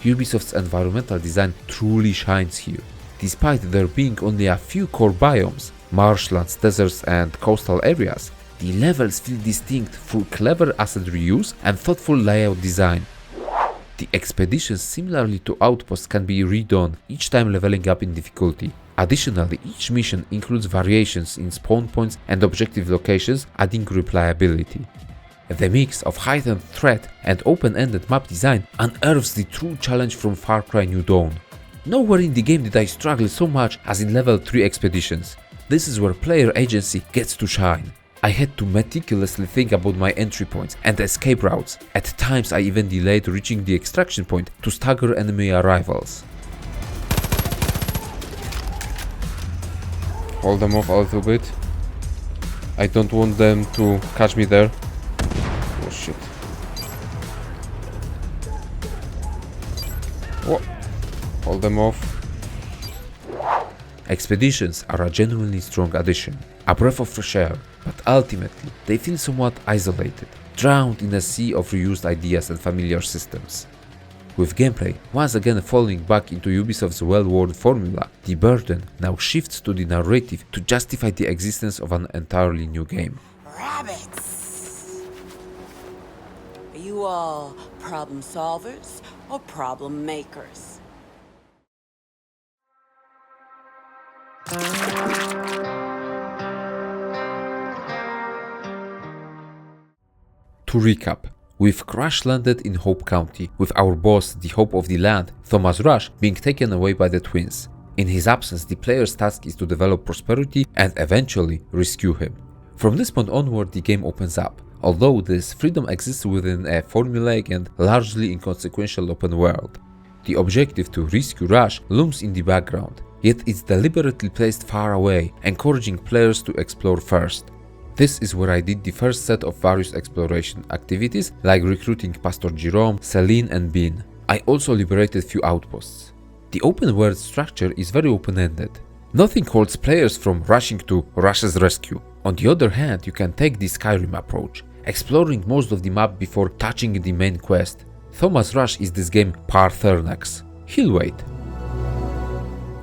Ubisoft's environmental design truly shines here. Despite there being only a few core biomes, marshlands, deserts, and coastal areas, the levels feel distinct through clever asset reuse and thoughtful layout design. The expeditions, similarly to outposts, can be redone, each time leveling up in difficulty. Additionally, each mission includes variations in spawn points and objective locations, adding replayability. The mix of heightened threat and open-ended map design unearths the true challenge from Far Cry New Dawn. Nowhere in the game did I struggle so much as in level 3 expeditions. This is where player agency gets to shine. I had to meticulously think about my entry points and escape routes. At times I even delayed reaching the extraction point to stagger enemy arrivals. Hold them off a little bit. I don't want them to catch me there. Oh shit. What? Hold them off. Expeditions are a genuinely strong addition, a breath of fresh air, but ultimately they feel somewhat isolated, drowned in a sea of reused ideas and familiar systems. With gameplay once again falling back into Ubisoft's well-worn formula, the burden now shifts to the narrative to justify the existence of an entirely new game. Rabbits! Are you all problem solvers or problem makers? To recap, we've crash landed in Hope County, with our boss, the hope of the land, Thomas Rush, being taken away by the twins. In his absence, the player's task is to develop Prosperity and eventually rescue him. From this point onward, the game opens up, although this freedom exists within a formulaic and largely inconsequential open world. The objective to rescue Rush looms in the background, yet it's deliberately placed far away, encouraging players to explore first. This is where I did the first set of various exploration activities like recruiting Pastor Jerome, Celine and Bean. I also liberated few outposts. The open world structure is very open-ended. Nothing holds players from rushing to Rush's rescue. On the other hand, you can take the Skyrim approach, exploring most of the map before touching the main quest. Thomas Rush is this game Paarthurnax. He'll wait.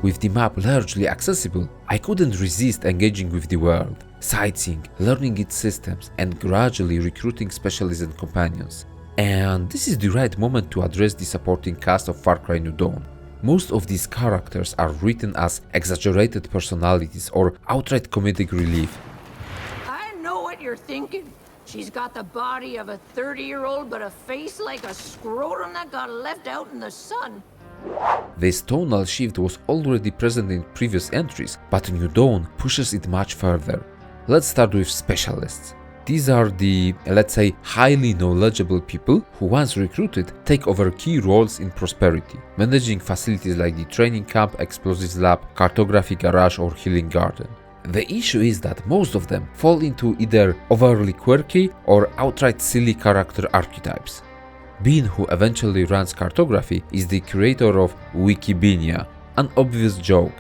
With the map largely accessible, I couldn't resist engaging with the world, sightseeing, learning its systems, and gradually recruiting specialists and companions. And this is the right moment to address the supporting cast of Far Cry New Dawn. Most of these characters are written as exaggerated personalities or outright comedic relief. I know what you're thinking. She's got the body of a 30-year-old, but a face like a scrotum that got left out in the sun. This tonal shift was already present in previous entries, but New Dawn pushes it much further. Let's start with specialists. These are the, let's say, highly knowledgeable people who, once recruited, take over key roles in Prosperity, managing facilities like the training camp, explosives lab, cartography garage or healing garden. The issue is that most of them fall into either overly quirky or outright silly character archetypes. Bean, who eventually runs cartography, is the creator of Wikibeania, an obvious joke.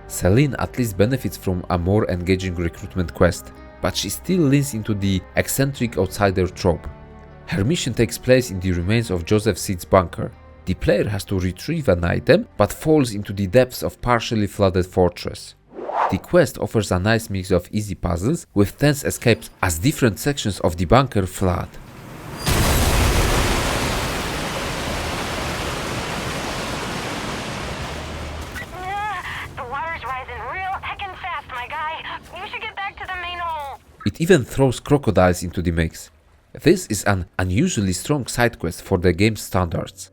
Celine at least benefits from a more engaging recruitment quest, but she still leans into the eccentric outsider trope. Her mission takes place in the remains of Joseph Seed's bunker. The player has to retrieve an item, but falls into the depths of partially flooded fortress. The quest offers a nice mix of easy puzzles with tense escapes as different sections of the bunker flood. The water's rising real heckin' fast, my guy. You should get back to the main hole. It even throws crocodiles into the mix. This is an unusually strong side quest for the game's standards.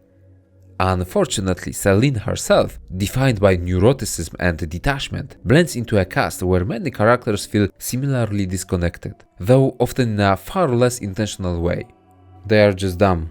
Unfortunately, Celine herself, defined by neuroticism and detachment, blends into a cast where many characters feel similarly disconnected, though often in a far less intentional way. They are just dumb.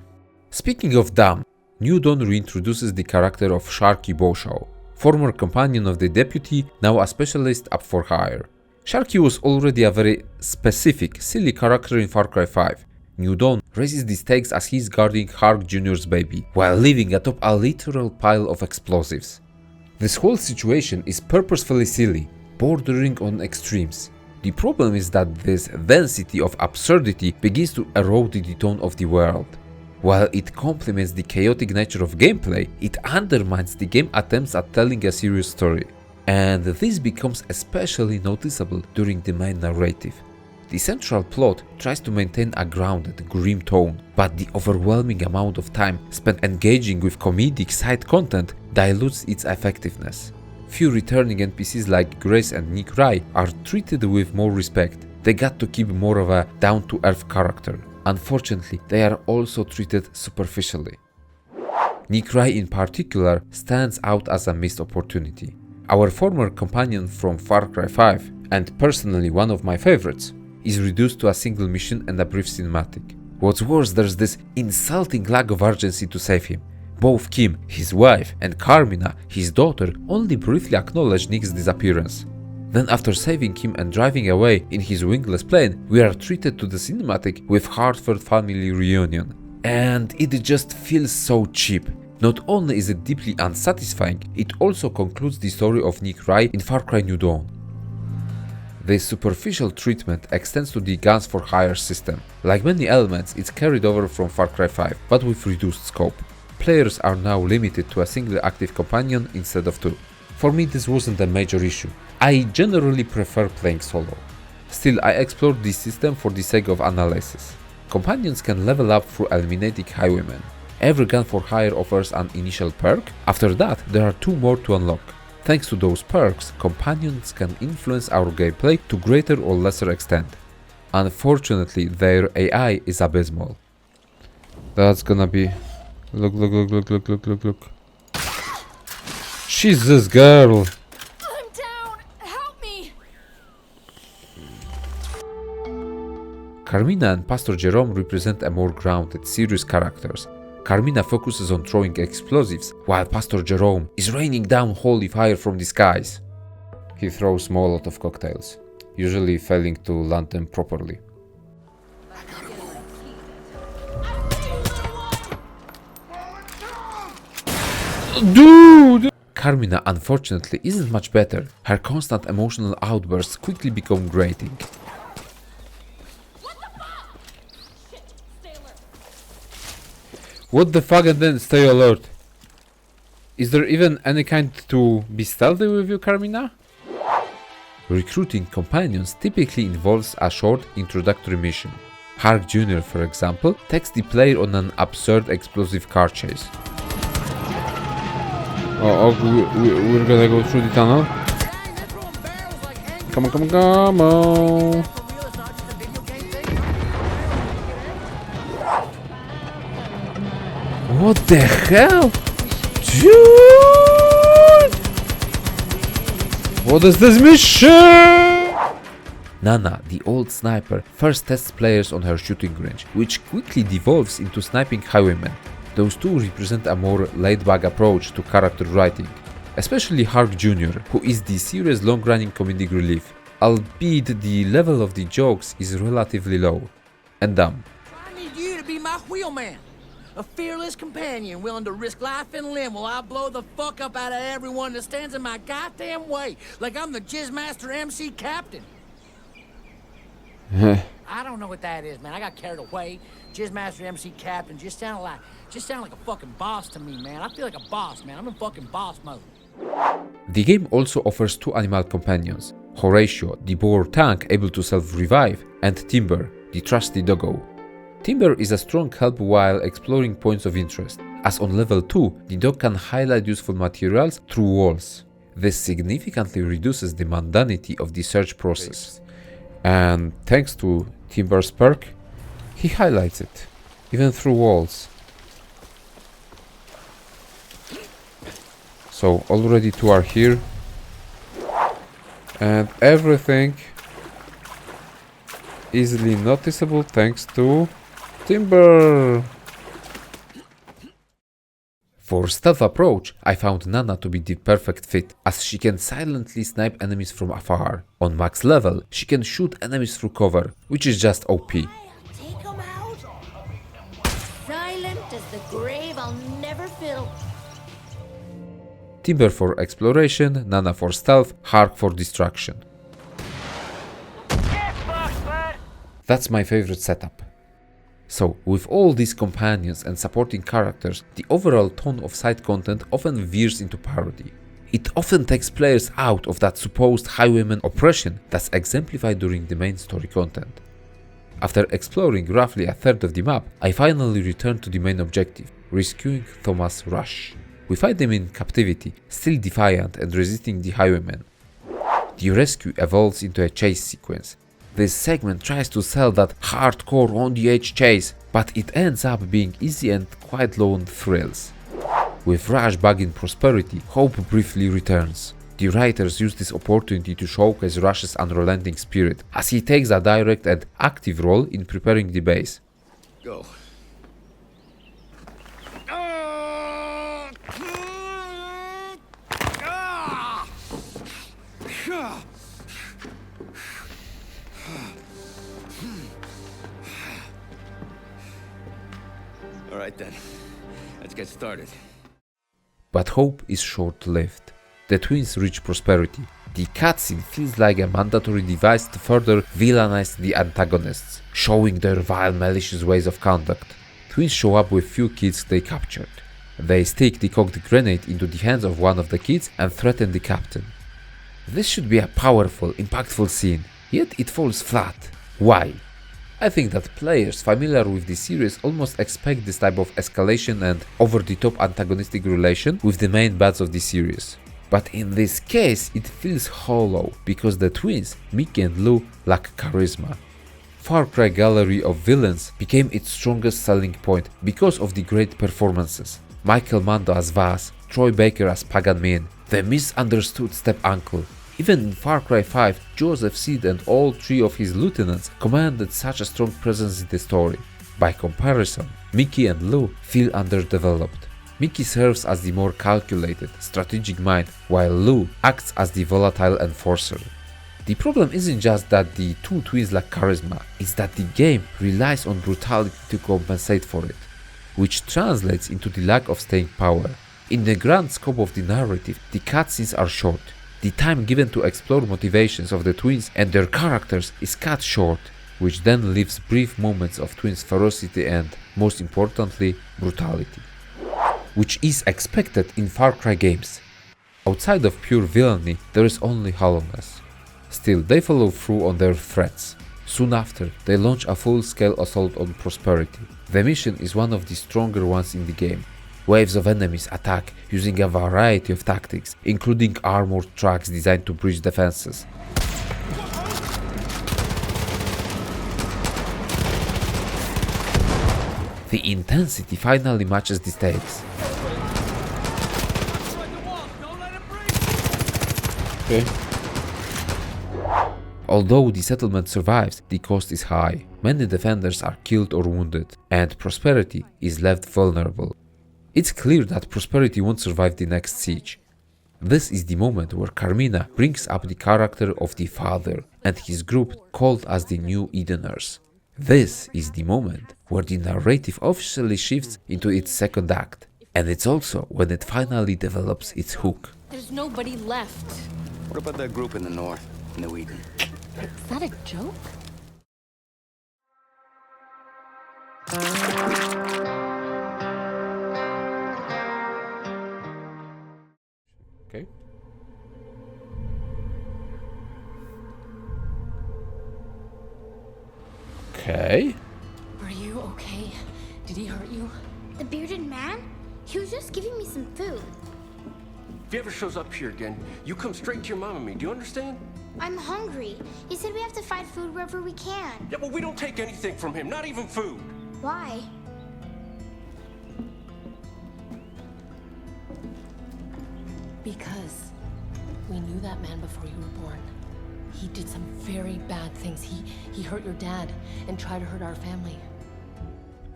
Speaking of dumb, New Dawn reintroduces the character of Sharky Boshaw, former companion of the deputy, now a specialist up for hire. Sharky was already a very specific, silly character in Far Cry 5. New Dawn raises the stakes as he's guarding Hark Jr.'s baby, while living atop a literal pile of explosives. This whole situation is purposefully silly, bordering on extremes. The problem is that this density of absurdity begins to erode the tone of the world. While it complements the chaotic nature of gameplay, it undermines the game's attempts at telling a serious story. And this becomes especially noticeable during the main narrative. The central plot tries to maintain a grounded, grim tone, but the overwhelming amount of time spent engaging with comedic side content dilutes its effectiveness. Few returning NPCs like Grace and Nick Rye are treated with more respect. They got to keep more of a down-to-earth character. Unfortunately, they are also treated superficially. Nick Rye in particular stands out as a missed opportunity. Our former companion from Far Cry 5, and personally one of my favorites, is reduced to a single mission and a brief cinematic. What's worse, there's this insulting lack of urgency to save him. Both Kim, his wife, and Carmina, his daughter, only briefly acknowledge Nick's disappearance. Then after saving him and driving away in his wingless plane, we are treated to the cinematic with heartfelt family reunion. And it just feels so cheap. Not only is it deeply unsatisfying, it also concludes the story of Nick Rye in Far Cry New Dawn. This superficial treatment extends to the Guns for Hire system. Like many elements, it's carried over from Far Cry 5, but with reduced scope. Players are now limited to a single active companion instead of two. For me, this wasn't a major issue. I generally prefer playing solo. Still, I explored this system for the sake of analysis. Companions can level up through eliminating highwaymen. Every Gun for Hire offers an initial perk. After that, there are 2 more to unlock. Thanks to those perks, companions can influence our gameplay to greater or lesser extent. Unfortunately, their AI is abysmal. That's gonna be... Look. She's this girl! I'm down! Help me! Carmina and Pastor Jerome represent a more grounded, serious characters. Carmina focuses on throwing explosives, while Pastor Jerome is raining down holy fire from the skies. He throws Molotov cocktails, usually failing to land them properly. Dude! Carmina unfortunately isn't much better. Her constant emotional outbursts quickly become grating. What the fuck, and then stay alert. Is there even any kind to be stealthy with you, Carmina? Recruiting companions typically involves a short introductory mission. Hark Jr., for example, takes the player on an absurd explosive car chase. We're gonna go through the tunnel. Come on. What the hell? Dude! What is this mission? Nana, the old sniper, first tests players on her shooting range, which quickly devolves into sniping highwaymen. Those two represent a more laid-back approach to character writing, especially Hark Jr., who is the serious long-running comedic relief, albeit the level of the jokes is relatively low and dumb. I need you to be my wheelman. A fearless companion willing to risk life and limb while I blow the fuck up out of everyone that stands in my goddamn way, like I'm the Jizzmaster MC Captain. I don't know what that is, man. I got carried away. Jizzmaster MC Captain just sounded like a fucking boss to me, man. I feel like a boss, man. I'm in fucking boss mode. The game also offers two animal companions, Horatio, the boar tank able to self-revive, and Timber, the trusty doggo. Timber is a strong help while exploring points of interest, as on level 2 the dog can highlight useful materials through walls. This significantly reduces the mundanity of the search process, and thanks to Timber's perk, he highlights it, even through walls. So already two are here, and everything easily noticeable thanks to Timber. For stealth approach, I found Nana to be the perfect fit, as she can silently snipe enemies from afar. On max level, she can shoot enemies through cover, which is just OP. Take 'em out. Silent as the grave I'll never fill. Timber for exploration, Nana for stealth, Hark for distraction. That's my favorite setup. So, with all these companions and supporting characters, the overall tone of side content often veers into parody. It often takes players out of that supposed highwayman oppression that's exemplified during the main story content. After exploring roughly a third of the map, I finally returned to the main objective, rescuing Thomas Rush. We find him in captivity, still defiant and resisting the highwaymen. The rescue evolves into a chase sequence. This segment tries to sell that hardcore on-the-edge chase, but it ends up being easy and quite low on thrills. With Rush back in prosperity, hope briefly returns. The writers use this opportunity to showcase Rush's unrelenting spirit, as he takes a direct and active role in preparing the base. Go. All right then, let's get started. But hope is short-lived. The twins reach prosperity. The cutscene feels like a mandatory device to further villainize the antagonists, showing their vile, malicious ways of conduct. Twins show up with few kids they captured. They stick the cocked grenade into the hands of one of the kids and threaten the captain. This should be a powerful, impactful scene, yet it falls flat. Why? I think that players familiar with the series almost expect this type of escalation and over-the-top antagonistic relation with the main bads of the series. But in this case, it feels hollow, because the twins, Mickey and Lou, lack charisma. Far Cry Gallery of Villains became its strongest selling point because of the great performances. Michael Mando as Vaz, Troy Baker as Pagan Min, the misunderstood step-uncle. Even in Far Cry 5, Joseph Seed and all three of his lieutenants commanded such a strong presence in the story. By comparison, Mickey and Lou feel underdeveloped. Mickey serves as the more calculated, strategic mind, while Lou acts as the volatile enforcer. The problem isn't just that the two twins lack charisma, it's that the game relies on brutality to compensate for it, which translates into the lack of staying power. In the grand scope of the narrative, the cutscenes are short. The time given to explore motivations of the twins and their characters is cut short, which then leaves brief moments of twins' ferocity and, most importantly, brutality, which is expected in Far Cry games. Outside of pure villainy, there is only hollowness. Still, they follow through on their threats. Soon after, they launch a full-scale assault on Prosperity. The mission is one of the stronger ones in the game. Waves of enemies attack using a variety of tactics, including armored trucks designed to breach defenses. The intensity finally matches the stakes. Okay. Although the settlement survives, the cost is high. Many defenders are killed or wounded, and Prosperity is left vulnerable. It's clear that Prosperity won't survive the next siege. This is the moment where Carmina brings up the character of the Father and his group called as the New Edeners. This is the moment where the narrative officially shifts into its second act, and it's also when it finally develops its hook. There's nobody left. What about that group in the north, New Eden? Is that a joke? Okay. Okay. Are you okay? Did he hurt you? The bearded man? He was just giving me some food. If he ever shows up here again, you come straight to your mom and me. Do you understand? I'm hungry. He said we have to find food wherever we can. Yeah, but we don't take anything from him, not even food. Why? Because we knew that man before you were born. He did some very bad things. He hurt your dad and tried to hurt our family.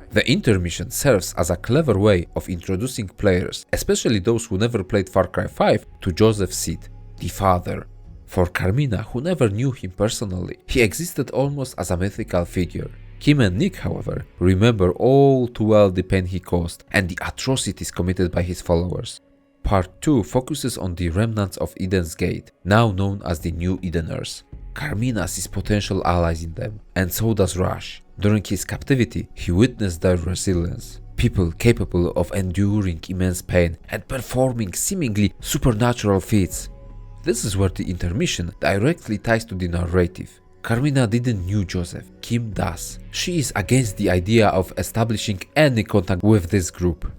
The intermission serves as a clever way of introducing players, especially those who never played Far Cry 5, to Joseph Seed, the father. For Carmina, who never knew him personally, he existed almost as a mythical figure. Kim and Nick, however, remember all too well the pain he caused and the atrocities committed by his followers. Part 2 focuses on the remnants of Eden's Gate, now known as the New Edeners. Carmina sees potential allies in them, and so does Rush. During his captivity, he witnessed their resilience. People capable of enduring immense pain and performing seemingly supernatural feats. This is where the intermission directly ties to the narrative. Carmina didn't know Joseph, Kim does. She is against the idea of establishing any contact with this group.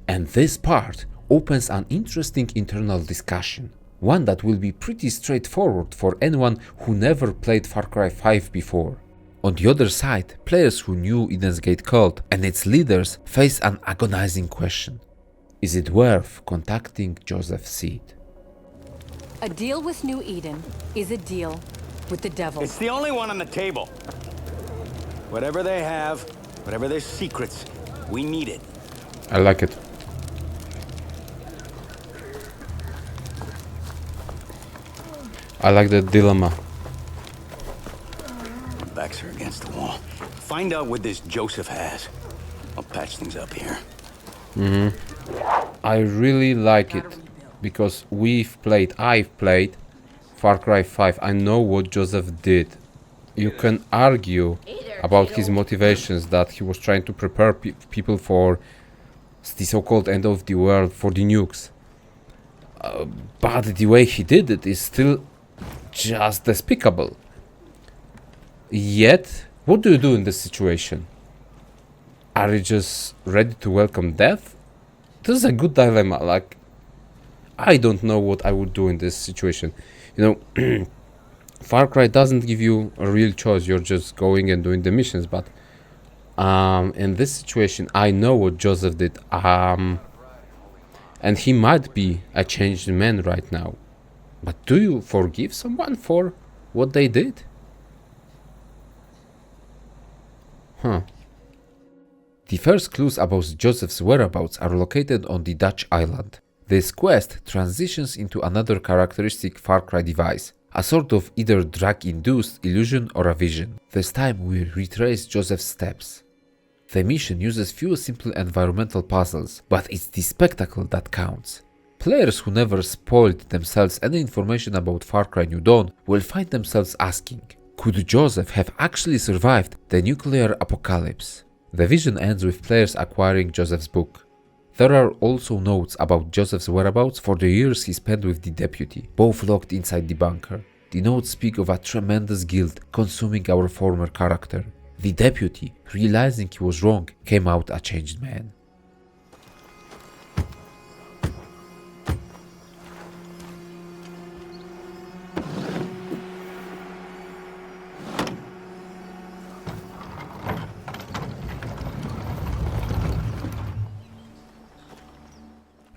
And this part opens an interesting internal discussion. One that will be pretty straightforward for anyone who never played Far Cry 5 before. On the other side, players who knew Eden's Gate cult and its leaders face an agonizing question. Is it worth contacting Joseph Seed? A deal with New Eden is a deal with the devil. It's the only one on the table. Whatever they have, whatever their secrets, we need it. I like it. I like the dilemma. Our backs are against the wall. Find out what this Joseph has. I'll patch things up here. I really like it because I've played Far Cry 5. I know what Joseph did. You can argue about his motivations, that he was trying to prepare people for the so-called end of the world, for the nukes. But the way he did it is still just despicable. Yet, what do you do in this situation? Are you just ready to welcome death? This is a good dilemma. Like, I don't know what I would do in this situation. You know, Far Cry doesn't give you a real choice. You're just going and doing the missions. But in this situation, I know what Joseph did. And he might be a changed man right now. But do you forgive someone for what they did? Huh. The first clues about Joseph's whereabouts are located on the Dutch island. This quest transitions into another characteristic Far Cry device, a sort of either drug-induced illusion or a vision. This time we retrace Joseph's steps. The mission uses few simple environmental puzzles, but it's the spectacle that counts. Players who never spoiled themselves any information about Far Cry New Dawn will find themselves asking, could Joseph have actually survived the nuclear apocalypse? The vision ends with players acquiring Joseph's book. There are also notes about Joseph's whereabouts for the years he spent with the deputy, both locked inside the bunker. The notes speak of a tremendous guilt consuming our former character. The deputy, realizing he was wrong, came out a changed man.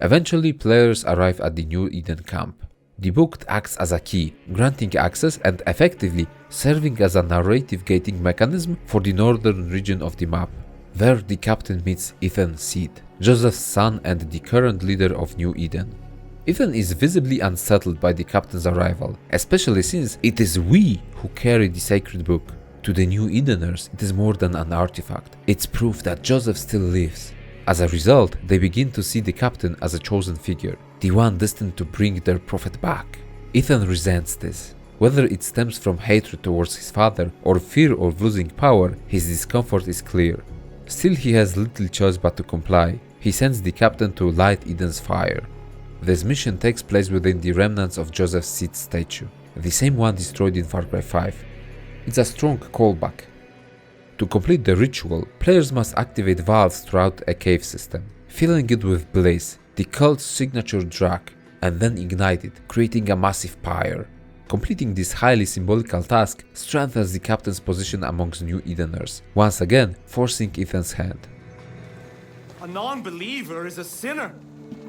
Eventually, players arrive at the New Eden camp. The book acts as a key, granting access and effectively serving as a narrative gating mechanism for the northern region of the map. There, the captain meets Ethan Seed, Joseph's son and the current leader of New Eden. Ethan is visibly unsettled by the captain's arrival, especially since it is we who carry the sacred book. To the New Edeners, it is more than an artifact. It's proof that Joseph still lives. As a result, they begin to see the captain as a chosen figure, the one destined to bring their prophet back. Ethan resents this. Whether it stems from hatred towards his father or fear of losing power, his discomfort is clear. Still, he has little choice but to comply. He sends the captain to light Eden's fire. This mission takes place within the remnants of Joseph Seed's statue, the same one destroyed in Far Cry 5. It's a strong callback. To complete the ritual, players must activate valves throughout a cave system, filling it with blaze, the cult's signature drug, and then ignite it, creating a massive pyre. Completing this highly symbolical task strengthens the captain's position amongst New Edeners, once again forcing Ethan's hand. A non-believer is a sinner.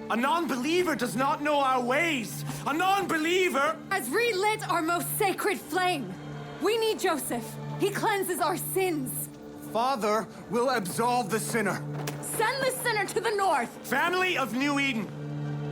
A non-believer does not know our ways. A non-believer has relit our most sacred flame. We need Joseph. He cleanses our sins. Father will absolve the sinner. Send the sinner to the north. Family of New Eden,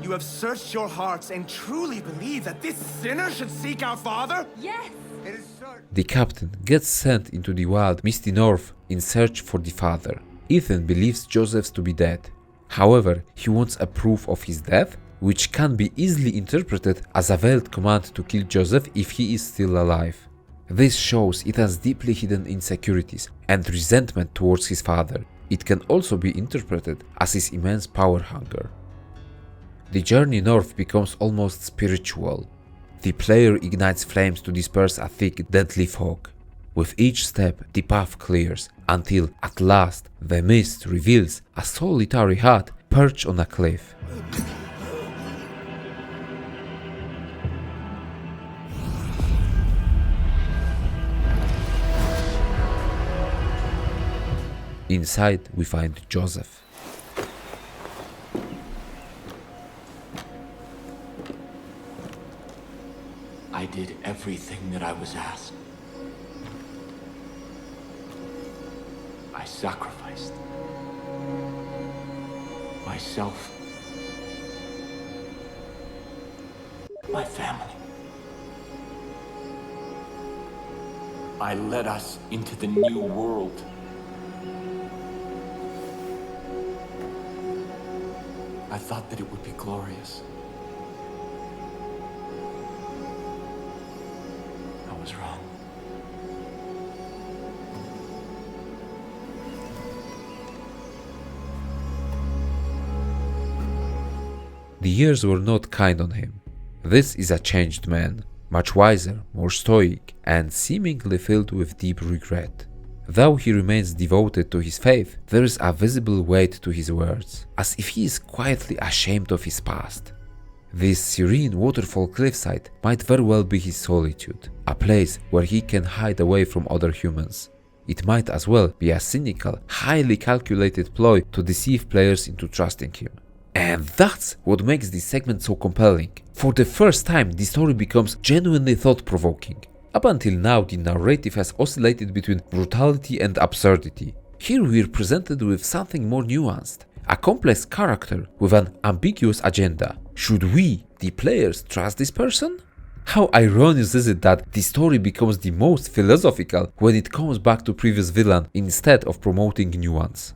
you have searched your hearts and truly believe that this sinner should seek our Father? Yes. It is certain. The captain gets sent into the wild, misty north in search for the father. Ethan believes Joseph to be dead. However, he wants a proof of his death, which can be easily interpreted as a veiled command to kill Joseph if he is still alive. This shows Ethan's deeply hidden insecurities and resentment towards his father. It can also be interpreted as his immense power hunger. The journey north becomes almost spiritual. The player ignites flames to disperse a thick, deadly fog. With each step, the path clears, until at last the mist reveals a solitary hut perched on a cliff. Inside, we find Joseph. I did everything that I was asked. I sacrificed myself, my family. I led us into the new world. I thought that it would be glorious. I was wrong. The years were not kind on him. This is a changed man, much wiser, more stoic, and seemingly filled with deep regret. Though he remains devoted to his faith, there is a visible weight to his words, as if he is quietly ashamed of his past. This serene waterfall cliffside might very well be his solitude, a place where he can hide away from other humans. It might as well be a cynical, highly calculated ploy to deceive players into trusting him. And that's what makes this segment so compelling. For the first time, the story becomes genuinely thought-provoking. Up until now, the narrative has oscillated between brutality and absurdity. Here we're presented with something more nuanced, a complex character with an ambiguous agenda. Should we, the players, trust this person? How ironic is it that the story becomes the most philosophical when it comes back to previous villain instead of promoting new ones?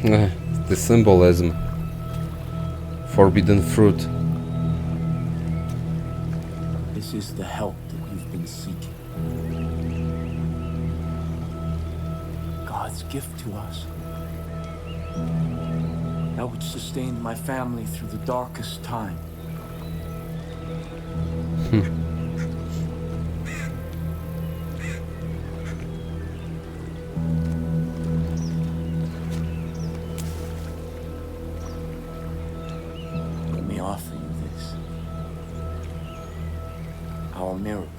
The symbolism. Forbidden fruit. This is the help that you've been seeking. God's gift to us. That which sustained my family through the darkest time. Let me offer you this. Our miracle.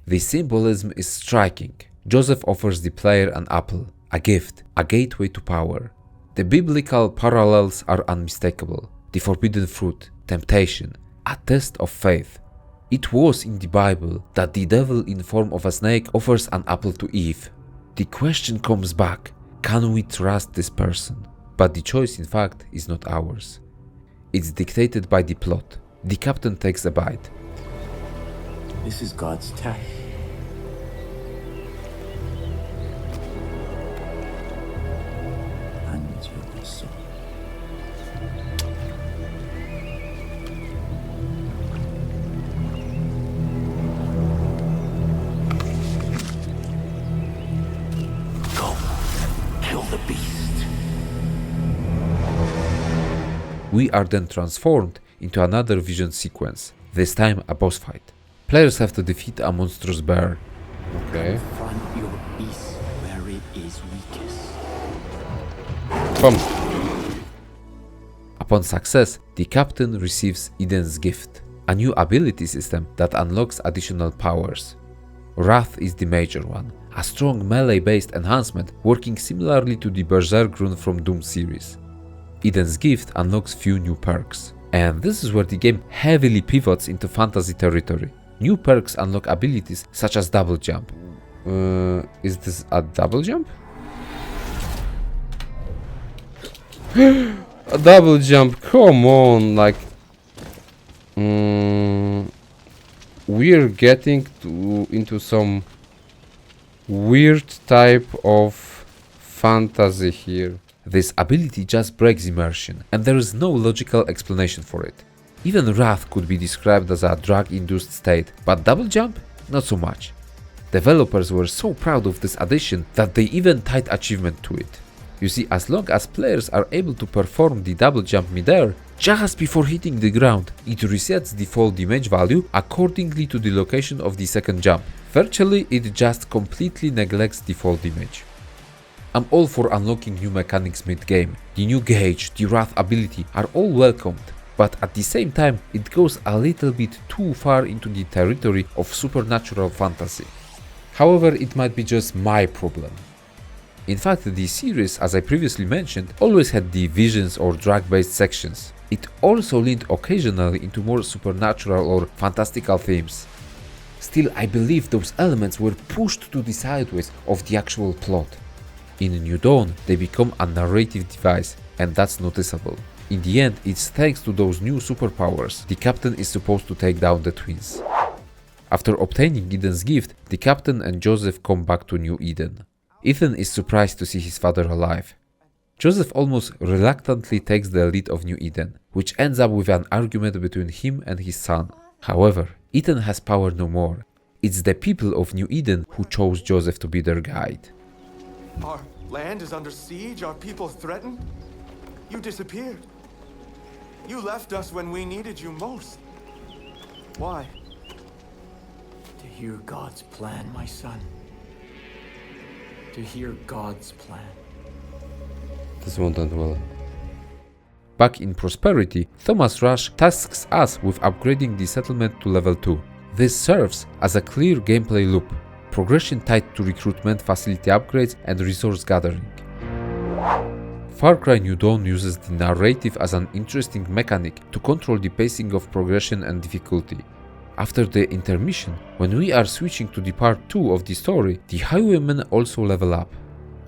The symbolism is striking. Joseph offers the player an apple, a gift, a gateway to power. The biblical parallels are unmistakable. The forbidden fruit, temptation, a test of faith. It was in the Bible that the devil in form of a snake offers an apple to Eve. The question comes back, can we trust this person? But the choice in fact is not ours. It's dictated by the plot. The captain takes a bite. This is God's test. And you will see. Go, kill the beast. We are then transformed into another vision sequence, this time a boss fight. Players have to defeat a monstrous bear. Okay. Confront your beast where it is weakest. Come. Upon success, the captain receives Eden's gift, a new ability system that unlocks additional powers. Wrath is the major one, a strong melee-based enhancement working similarly to the Berserk rune from Doom series. Eden's gift unlocks few new perks, and this is where the game heavily pivots into fantasy territory. New perks unlock abilities such as double jump. Is this a double jump? A double jump, come on, like... we're getting into some weird type of fantasy here. This ability just breaks immersion, and there is no logical explanation for it. Even Wrath could be described as a drug-induced state, but double jump? Not so much. Developers were so proud of this addition that they even tied achievement to it. You see, as long as players are able to perform the double jump mid-air, just before hitting the ground, it resets the fall damage value accordingly to the location of the second jump. Virtually, it just completely neglects the fall damage. I'm all for unlocking new mechanics mid-game. The new gauge, the Wrath ability are all welcomed, but at the same time it goes a little bit too far into the territory of supernatural fantasy. However, it might be just my problem. In fact, the series, as I previously mentioned, always had the visions or drug-based sections. It also leaned occasionally into more supernatural or fantastical themes. Still, I believe those elements were pushed to the sideways of the actual plot. In New Dawn, they become a narrative device, and that's noticeable. In the end, it's thanks to those new superpowers the captain is supposed to take down the twins. After obtaining Eden's gift, the captain and Joseph come back to New Eden. Ethan is surprised to see his father alive. Joseph almost reluctantly takes the lead of New Eden, which ends up with an argument between him and his son. However, Ethan has power no more. It's the people of New Eden who chose Joseph to be their guide. Our land is under siege, our people threatened. You disappeared. You left us when we needed you most. Why? To hear God's plan, my son. To hear God's plan. This won't end well. Back in Prosperity, Thomas Rush tasks us with upgrading the settlement to level 2. This serves as a clear gameplay loop, progression tied to recruitment, facility upgrades, and resource gathering. Far Cry New Dawn uses the narrative as an interesting mechanic to control the pacing of progression and difficulty. After the intermission, when we are switching to the part 2 of the story, the highwaymen also level up.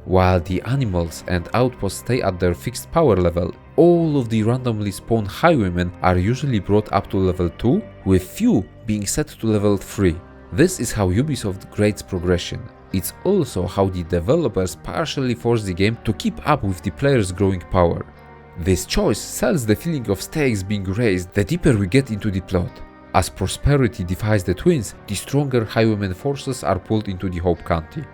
While the animals and outposts stay at their fixed power level, all of the randomly spawned highwaymen are usually brought up to level 2, with few being set to level 3. This is how Ubisoft grades progression. It's also how the developers partially force the game to keep up with the player's growing power. This choice sells the feeling of stakes being raised the deeper we get into the plot. As prosperity defies the twins, the stronger highwayman forces are pulled into the Hope County.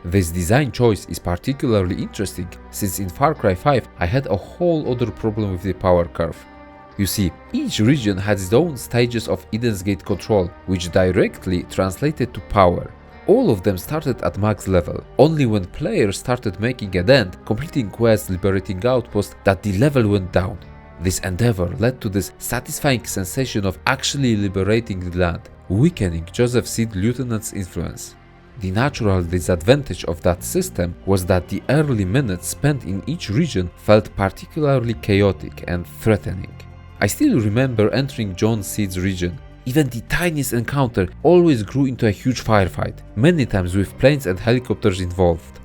This design choice is particularly interesting since in Far Cry 5 I had a whole other problem with the power curve. You see, each region had its own stages of Eden's Gate control, which directly translated to power. All of them started at max level. Only when players started making a dent, completing quests, liberating outposts, that the level went down. This endeavor led to this satisfying sensation of actually liberating the land, weakening Joseph Seed Lieutenant's influence. The natural disadvantage of that system was that the early minutes spent in each region felt particularly chaotic and threatening. I still remember entering John Seed's region. Even the tiniest encounter always grew into a huge firefight, many times with planes and helicopters involved.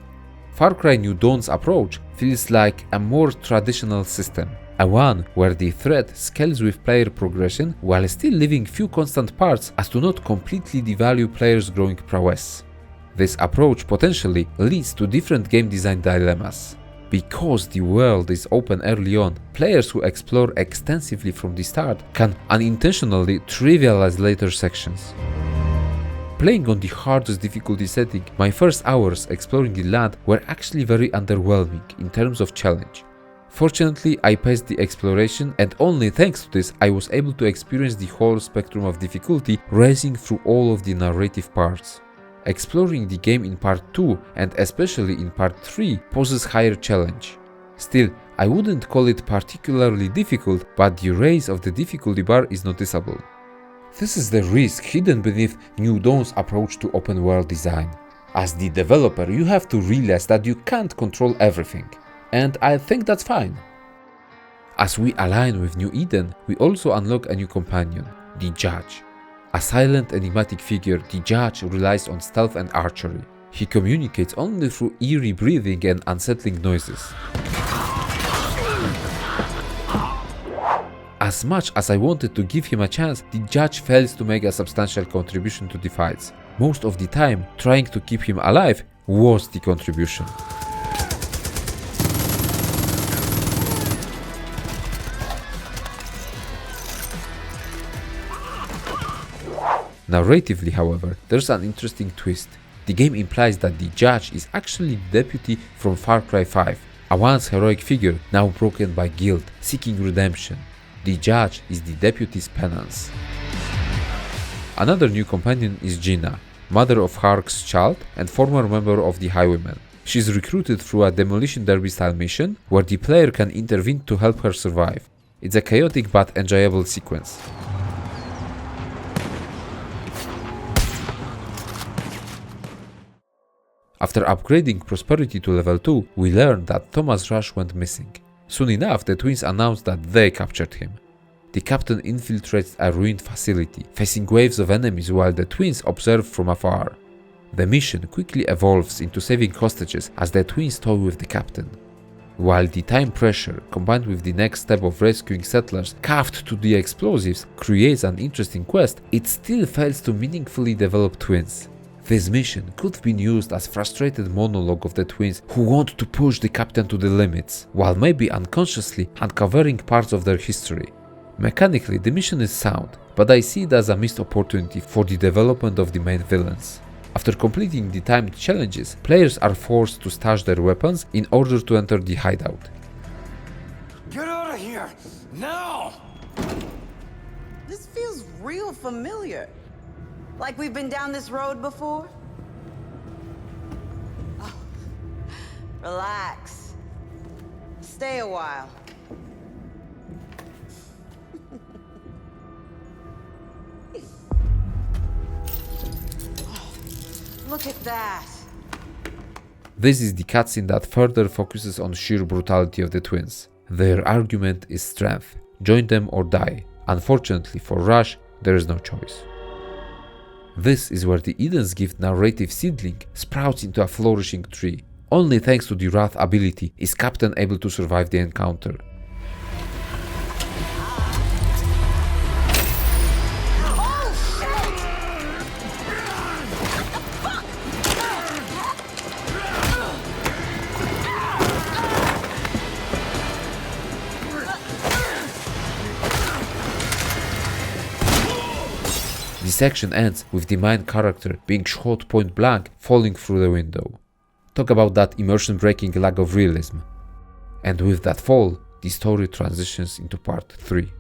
Far Cry New Dawn's approach feels like a more traditional system, a one where the threat scales with player progression while still leaving few constant parts as to not completely devalue players' growing prowess. This approach potentially leads to different game design dilemmas. Because the world is open early on, players who explore extensively from the start can unintentionally trivialize later sections. Playing on the hardest difficulty setting, my first hours exploring the land were actually very underwhelming in terms of challenge. Fortunately, I paced the exploration, and only thanks to this I was able to experience the whole spectrum of difficulty racing through all of the narrative parts. Exploring the game in part 2 and especially in part 3 poses higher challenge. Still, I wouldn't call it particularly difficult, but the raise of the difficulty bar is noticeable. This is the risk hidden beneath New Dawn's approach to open world design. As the developer, you have to realize that you can't control everything, and I think that's fine. As we align with New Eden, we also unlock a new companion, the Judge. A silent, enigmatic figure, the Judge relies on stealth and archery. He communicates only through eerie breathing and unsettling noises. As much as I wanted to give him a chance, the Judge fails to make a substantial contribution to the fights. Most of the time, trying to keep him alive was the contribution. Narratively, however, there's an interesting twist. The game implies that the Judge is actually the deputy from Far Cry 5, a once heroic figure now broken by guilt, seeking redemption. The Judge is the deputy's penance. Another new companion is Gina, mother of Hark's child and former member of the Highwaymen. She's recruited through a Demolition Derby style mission where the player can intervene to help her survive. It's a chaotic but enjoyable sequence. After upgrading Prosperity to level 2, we learn that Thomas Rush went missing. Soon enough, the twins announced that they captured him. The captain infiltrates a ruined facility, facing waves of enemies while the twins observe from afar. The mission quickly evolves into saving hostages as the twins toy with the captain. While the time pressure, combined with the next step of rescuing settlers cuffed to the explosives, creates an interesting quest, it still fails to meaningfully develop twins. This mission could have been used as frustrated monologue of the twins who want to push the captain to the limits, while maybe unconsciously uncovering parts of their history. Mechanically, the mission is sound, but I see it as a missed opportunity for the development of the main villains. After completing the timed challenges, players are forced to stash their weapons in order to enter the hideout. Get out of here! Now! This feels real familiar. Like we've been down this road before? Oh, relax. Stay a while. Look at that. This is the cutscene that further focuses on sheer brutality of the twins. Their argument is strength. Join them or die. Unfortunately for Rush, there is no choice. This is where the Eden's Gift narrative seedling sprouts into a flourishing tree. Only thanks to the Wrath ability is Captain able to survive the encounter. The section ends with the main character being shot point blank, falling through the window. Talk about that immersion breaking lack of realism. And with that fall, the story transitions into part 3.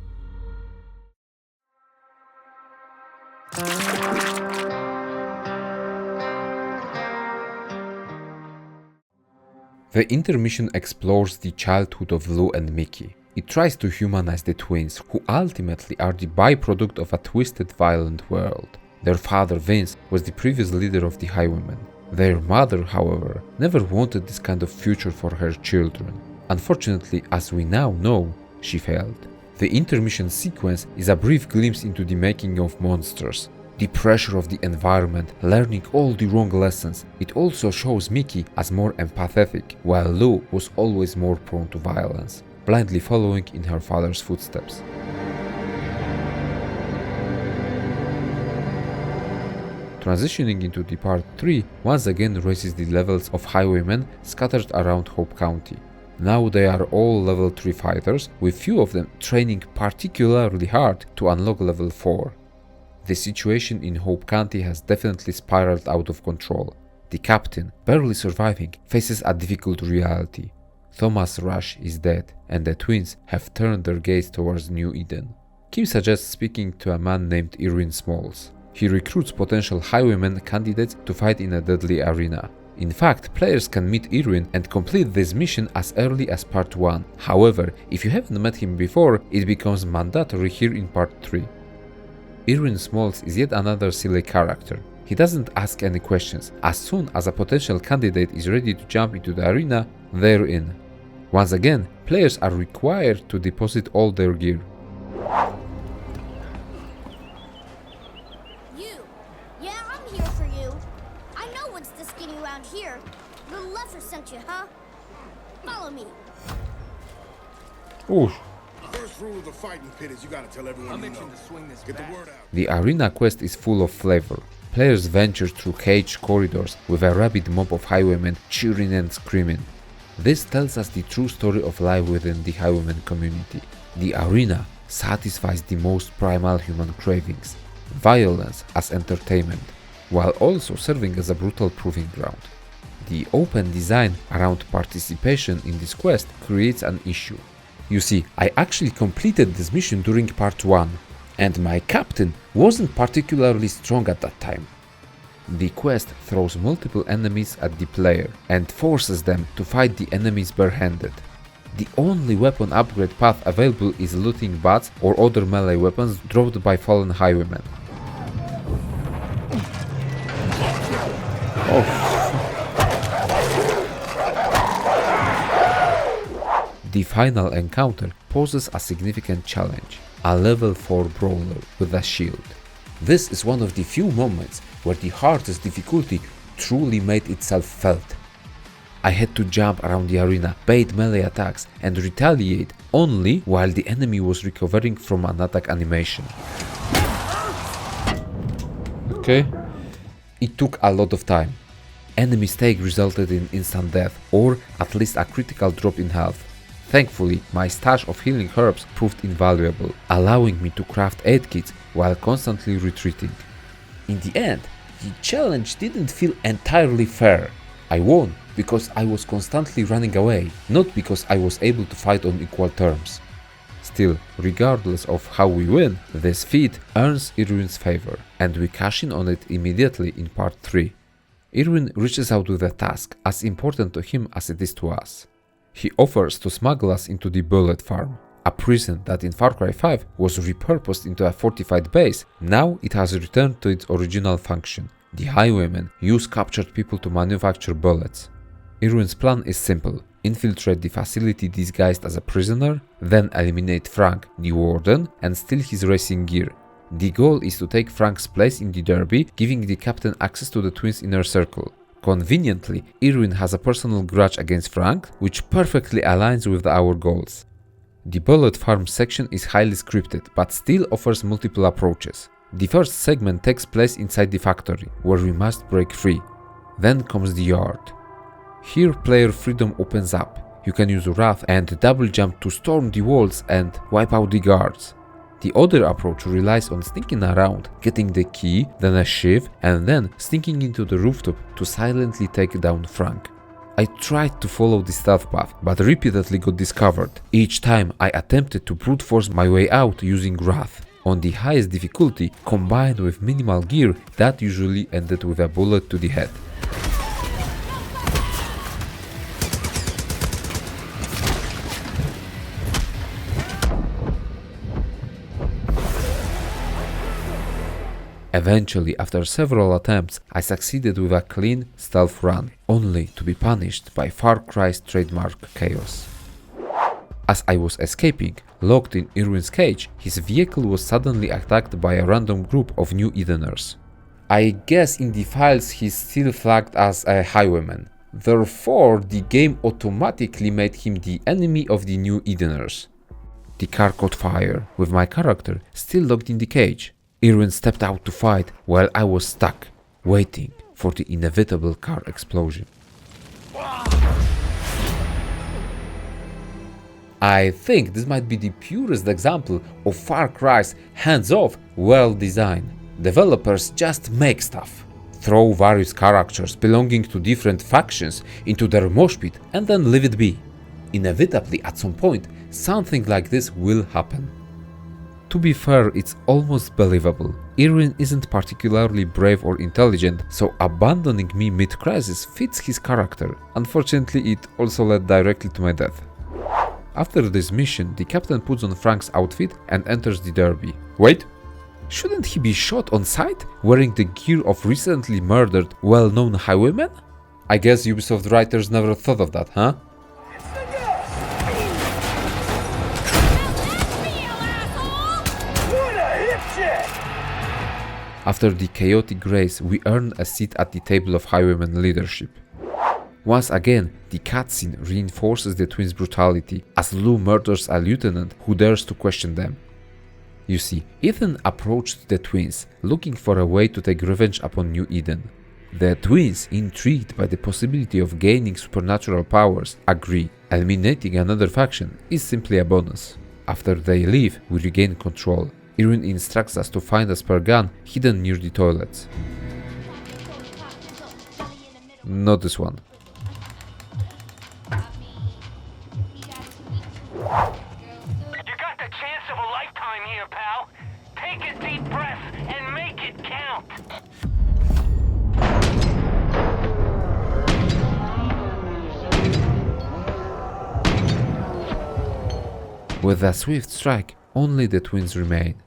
The intermission explores the childhood of Lou and Mickey. It tries to humanize the twins, who ultimately are the byproduct of a twisted, violent world. Their father, Vince, was the previous leader of the Highwaymen. Their mother, however, never wanted this kind of future for her children. Unfortunately, as we now know, she failed. The intermission sequence is a brief glimpse into the making of monsters. The pressure of the environment, learning all the wrong lessons. It also shows Mickey as more empathetic, while Lou was always more prone to violence, blindly following in her father's footsteps. Transitioning into the part 3 once again raises the levels of Highwaymen scattered around Hope County. Now they are all level 3 fighters, with few of them training particularly hard to unlock level 4. The situation in Hope County has definitely spiraled out of control. The captain, barely surviving, faces a difficult reality. Thomas Rush is dead, and the twins have turned their gaze towards New Eden. Kim suggests speaking to a man named Irwin Smalls. He recruits potential Highwaymen candidates to fight in a deadly arena. In fact, players can meet Irwin and complete this mission as early as part 1. However, if you haven't met him before, it becomes mandatory here in part 3. Irwin Smalls is yet another silly character. He doesn't ask any questions. As soon as a potential candidate is ready to jump into the arena, they're in. Once again, players are required to deposit all their gear. Yeah, I'm here for you. I know what's the skinny around here. Little Leffer sent you, huh? Follow me. Ooh. First rule of the fighting pit is you gotta tell everyone you know. Get the word out. The arena quest is full of flavor. Players venture through caged corridors with a rabid mob of Highwaymen cheering and screaming. This tells us the true story of life within the Highwaymen community. The arena satisfies the most primal human cravings, violence as entertainment, while also serving as a brutal proving ground. The open design around participation in this quest creates an issue. You see, I actually completed this mission during part 1, and my captain wasn't particularly strong at that time. The quest throws multiple enemies at the player and forces them to fight the enemies barehanded. The only weapon upgrade path available is looting bats or other melee weapons dropped by fallen Highwaymen. The final encounter poses a significant challenge, a level 4 brawler with a shield. This is one of the few moments where the hardest difficulty truly made itself felt. I had to jump around the arena, bait melee attacks and retaliate only while the enemy was recovering from an attack animation. Okay. It took a lot of time. Any mistake resulted in instant death or at least a critical drop in health. Thankfully, my stash of healing herbs proved invaluable, allowing me to craft aid kits while constantly retreating. In the end, the challenge didn't feel entirely fair. I won because I was constantly running away, not because I was able to fight on equal terms. Still, regardless of how we win, this feat earns Irwin's favor, and we cash in on it immediately in part 3. Irwin reaches out with a task as important to him as it is to us. He offers to smuggle us into the Bullet Farm, a prison that in Far Cry 5 was repurposed into a fortified base. Now it has returned to its original function. The Highwaymen use captured people to manufacture bullets. Irwin's plan is simple: infiltrate the facility disguised as a prisoner, then eliminate Frank, the warden, and steal his racing gear. The goal is to take Frank's place in the derby, giving the captain access to the twins' inner circle. Conveniently, Irwin has a personal grudge against Frank, which perfectly aligns with our goals. The Bullet Farm section is highly scripted, but still offers multiple approaches. The first segment takes place inside the factory, where we must break free. Then comes the yard. Here player freedom opens up. You can use Wrath and double jump to storm the walls and wipe out the guards. The other approach relies on sneaking around, getting the key, then a shiv, and then sneaking into the rooftop to silently take down Frank. I tried to follow the stealth path, but repeatedly got discovered. Each time I attempted to brute force my way out using Wrath. On the highest difficulty, combined with minimal gear, that usually ended with a bullet to the head. Eventually, after several attempts, I succeeded with a clean stealth run, only to be punished by Far Cry's trademark chaos. As I was escaping, locked in Irwin's cage, his vehicle was suddenly attacked by a random group of New Edeners. I guess in the files he's still flagged as a highwayman, therefore the game automatically made him the enemy of the New Edeners. The car caught fire, with my character still locked in the cage. Irwin stepped out to fight while I was stuck, waiting for the inevitable car explosion. I think this might be the purest example of Far Cry's hands-off, well-designed. Developers just make stuff. Throw various characters belonging to different factions into their mosh pit and then leave it be. Inevitably, at some point, something like this will happen. To be fair, it's almost believable. Irwin isn't particularly brave or intelligent, so abandoning me mid-crisis fits his character. Unfortunately, it also led directly to my death. After this mission, the captain puts on Frank's outfit and enters the derby. Wait, shouldn't he be shot on sight, wearing the gear of recently murdered, well-known highwayman? I guess Ubisoft writers never thought of that, huh? After the chaotic race, we earn a seat at the table of highwayman leadership. Once again, the cutscene reinforces the twins' brutality, as Lou murders a lieutenant who dares to question them. You see, Ethan approached the twins, looking for a way to take revenge upon New Eden. The twins, intrigued by the possibility of gaining supernatural powers, agree. Eliminating another faction is simply a bonus. After they leave, we regain control. Irwin instructs us to find a spare gun hidden near the toilets. Not this one. You got the chance of a lifetime here, pal. Take a deep breath and make it count. With a swift strike, only the twins remain.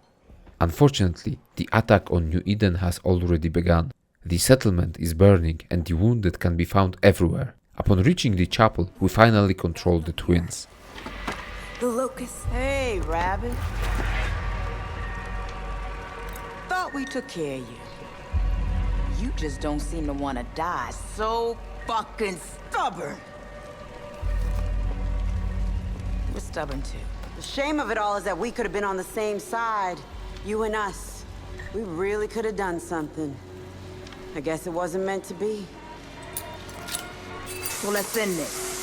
Unfortunately, the attack on New Eden has already begun. The settlement is burning and the wounded can be found everywhere. Upon reaching the chapel, we finally control the twins. The Locust. Hey, Rabbit. Thought we took care of you. You just don't seem to want to die. So fucking stubborn. We're stubborn too. The shame of it all is that we could have been on the same side. You and us. We really could have done something. I guess it wasn't meant to be. So let's end this.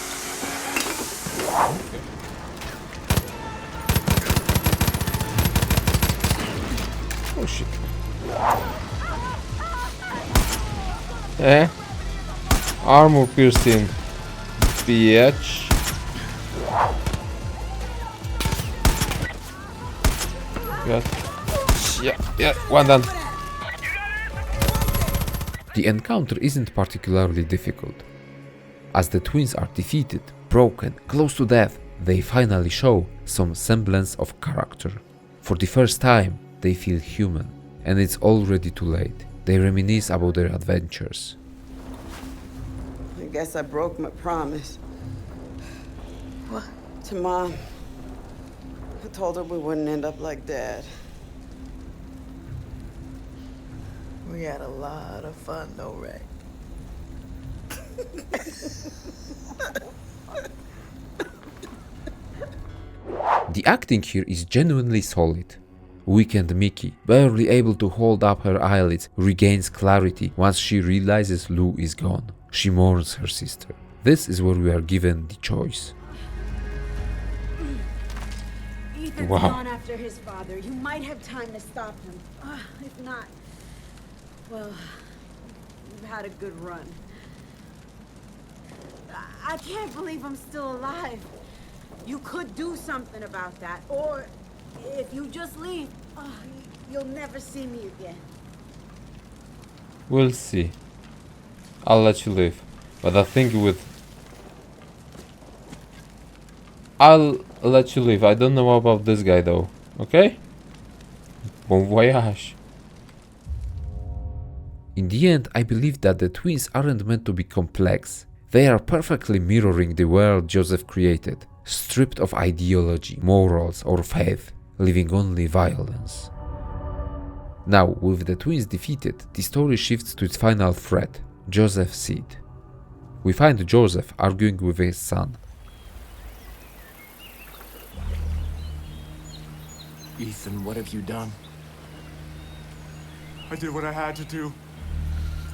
Oh shit. Armor piercing. Bitch. Yeah, one done. The encounter isn't particularly difficult. As the twins are defeated, broken, close to death, they finally show some semblance of character. For the first time, they feel human, and it's already too late. They reminisce about their adventures. I guess I broke my promise. What? To Mom. I told her we wouldn't end up like Dad. We had a lot of fun, though, Ray. The acting here is genuinely solid. Weakened Mickey, barely able to hold up her eyelids, regains clarity once she realizes Lou is gone. She mourns her sister. This is where we are given the choice. Ethan's Wow. gone after his father. You might have time to stop him. If not, well, you've had a good run. I can't believe I'm still alive. You could do something about that, or if you just leave, you'll never see me again. We'll see. I'll let you live. But I think I'll let you live. I don't know about this guy though. Okay? Bon voyage. In the end, I believe that the twins aren't meant to be complex. They are perfectly mirroring the world Joseph created, stripped of ideology, morals, or faith, leaving only violence. Now, with the twins defeated, the story shifts to its final threat, Joseph's seed. We find Joseph arguing with his son. Ethan, what have you done? I did what I had to do.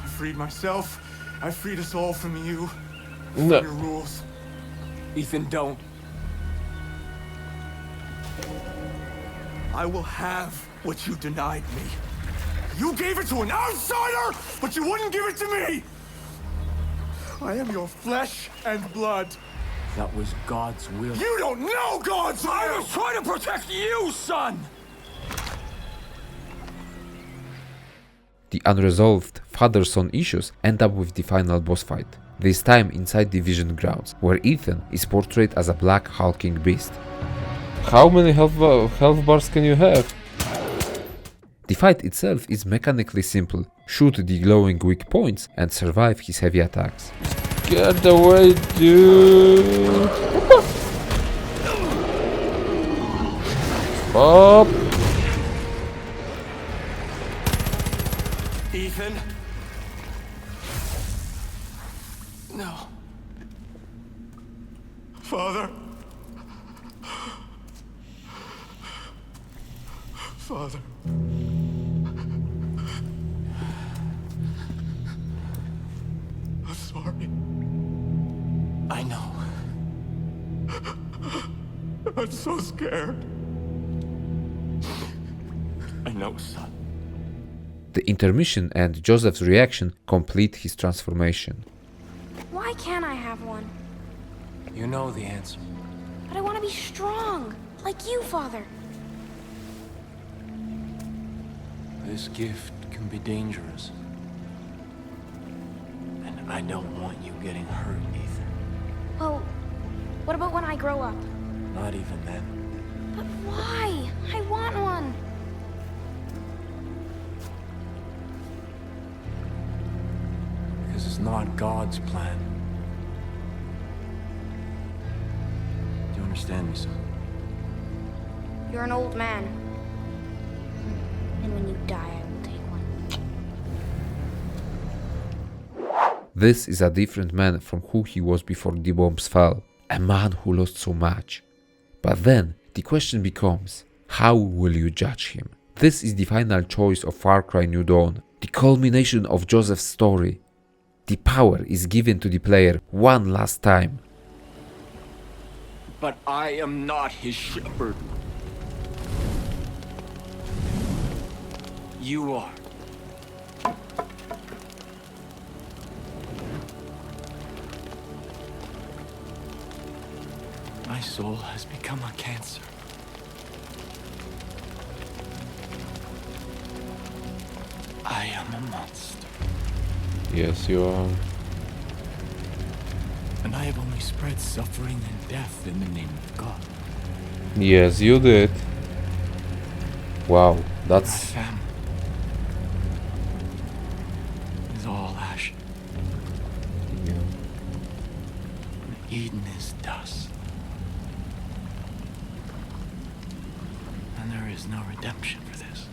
I freed myself. I freed us all from you. From No. your rules. Ethan, don't. I will have what you denied me. You gave it to an outsider, but you wouldn't give it to me! I am your flesh and blood. That was God's will. You don't know God's will! I was trying to protect you, son! The unresolved father-son issues end up with the final boss fight, this time inside the Vision grounds, where Ethan is portrayed as a black hulking beast. How many health bars can you have? The fight itself is mechanically simple. Shoot the glowing weak points and survive his heavy attacks. Get away, dude! Stop! Ethan? No. Father? Father? I'm sorry. I know. I'm so scared. I know, son. The intermission and Joseph's reaction complete his transformation. Why can't I have one? You know the answer. But I want to be strong, like you, Father. This gift can be dangerous. And I don't want you getting hurt, Ethan. Well, what about when I grow up? Not even then. But why? I want one. Because it's not God's plan. Do you understand me, son? You're an old man. And when you die, I will take one. This is a different man from who he was before the bombs fell. A man who lost so much. But then, the question becomes, how will you judge him? This is the final choice of Far Cry New Dawn, the culmination of Joseph's story. The power is given to the player one last time. But I am not his shepherd. You are. My soul has become a cancer. I am a monster. Yes, you are. And I have only spread suffering and death in the name of God. Yes, you did. Wow, My that's... family is all ash. Eden is dust. And there is no redemption for this.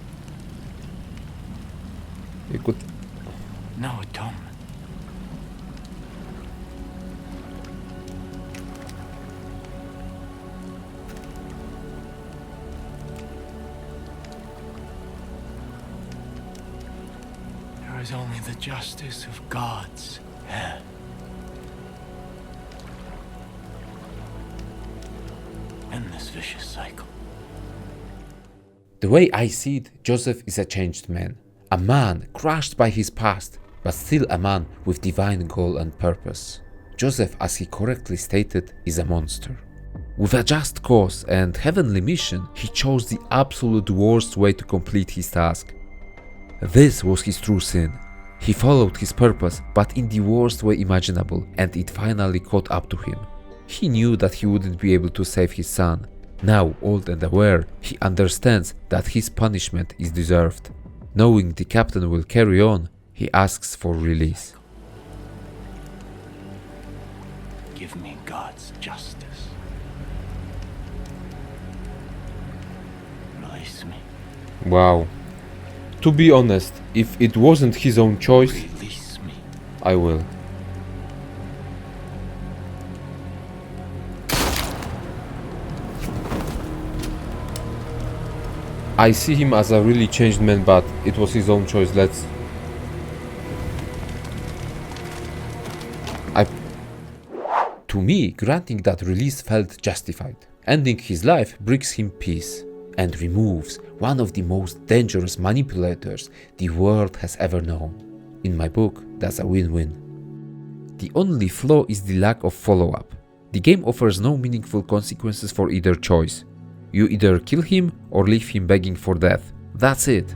You could... No atonement. There is only the justice of God's hand. End this vicious cycle. The way I see it, Joseph is a changed man. A man crushed by his past, but still a man with divine goal and purpose. Joseph, as he correctly stated, is a monster. With a just cause and heavenly mission, he chose the absolute worst way to complete his task. This was his true sin. He followed his purpose, but in the worst way imaginable, and it finally caught up to him. He knew that he wouldn't be able to save his son. Now, old and aware, he understands that his punishment is deserved. Knowing the captain will carry on, he asks for release. Give me God's justice. Release me. Wow. To be honest, if it wasn't his own choice, Release me. I will. I see him as a really changed man, but it was his own choice. To me, granting that release felt justified. Ending his life brings him peace and removes one of the most dangerous manipulators the world has ever known. In my book, that's a win-win. The only flaw is the lack of follow-up. The game offers no meaningful consequences for either choice. You either kill him or leave him begging for death. That's it.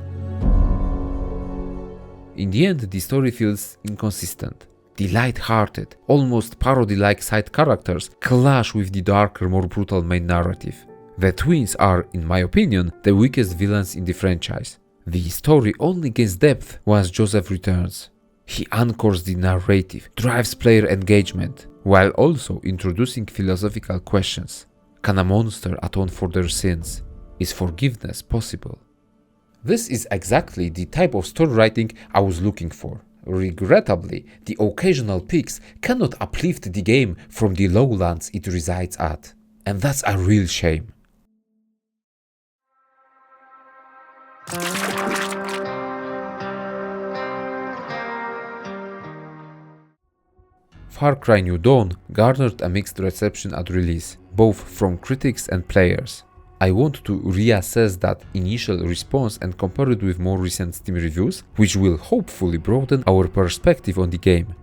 In the end, the story feels inconsistent. The light-hearted, almost parody-like side characters clash with the darker, more brutal main narrative. The twins are, in my opinion, the weakest villains in the franchise. The story only gains depth once Joseph returns. He anchors the narrative, drives player engagement, while also introducing philosophical questions. Can a monster atone for their sins? Is forgiveness possible? This is exactly the type of story writing I was looking for. Regrettably, the occasional peaks cannot uplift the game from the lowlands it resides at. And that's a real shame. Far Cry New Dawn garnered a mixed reception at release, both from critics and players. I want to reassess that initial response and compare it with more recent Steam reviews, which will hopefully broaden our perspective on the game.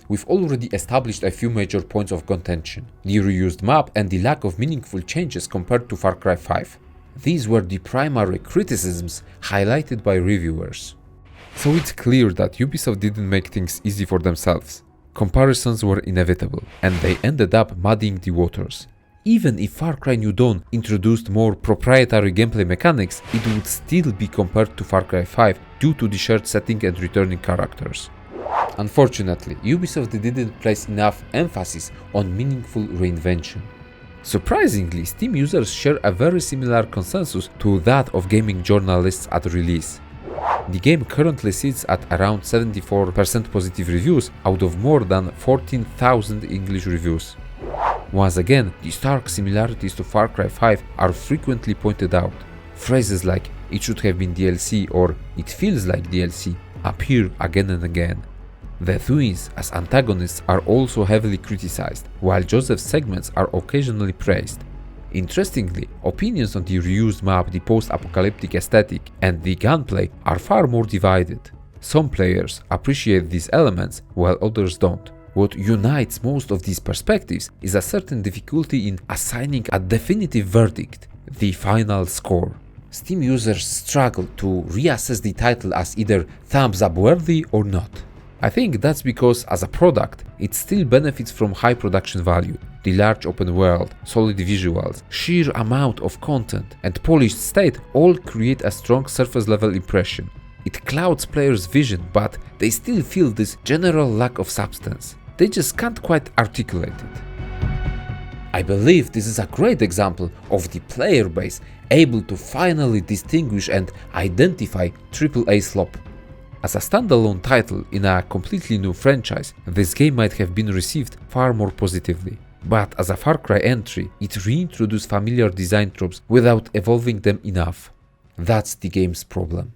We've already established a few major points of contention: the reused map and the lack of meaningful changes compared to Far Cry 5. These were the primary criticisms highlighted by reviewers. So it's clear that Ubisoft didn't make things easy for themselves. Comparisons were inevitable, and they ended up muddying the waters. Even if Far Cry New Dawn introduced more proprietary gameplay mechanics, it would still be compared to Far Cry 5 due to the shared setting and returning characters. Unfortunately, Ubisoft didn't place enough emphasis on meaningful reinvention. Surprisingly, Steam users share a very similar consensus to that of gaming journalists at release. The game currently sits at around 74% positive reviews out of more than 14,000 English reviews. Once again, the stark similarities to Far Cry 5 are frequently pointed out. Phrases like "it should have been DLC" or "it feels like DLC" appear again and again. The twins as antagonists are also heavily criticized, while Joseph's segments are occasionally praised. Interestingly, opinions on the reused map, the post-apocalyptic aesthetic, and the gunplay are far more divided. Some players appreciate these elements, while others don't. What unites most of these perspectives is a certain difficulty in assigning a definitive verdict, the final score. Steam users struggle to reassess the title as either thumbs up worthy or not. I think that's because, as a product, it still benefits from high production value. The large open world, solid visuals, sheer amount of content, and polished state all create a strong surface level impression. It clouds players' vision, but they still feel this general lack of substance. They just can't quite articulate it. I believe this is a great example of the player base able to finally distinguish and identify AAA slop. As a standalone title in a completely new franchise, this game might have been received far more positively. But as a Far Cry entry, it reintroduced familiar design tropes without evolving them enough. That's the game's problem.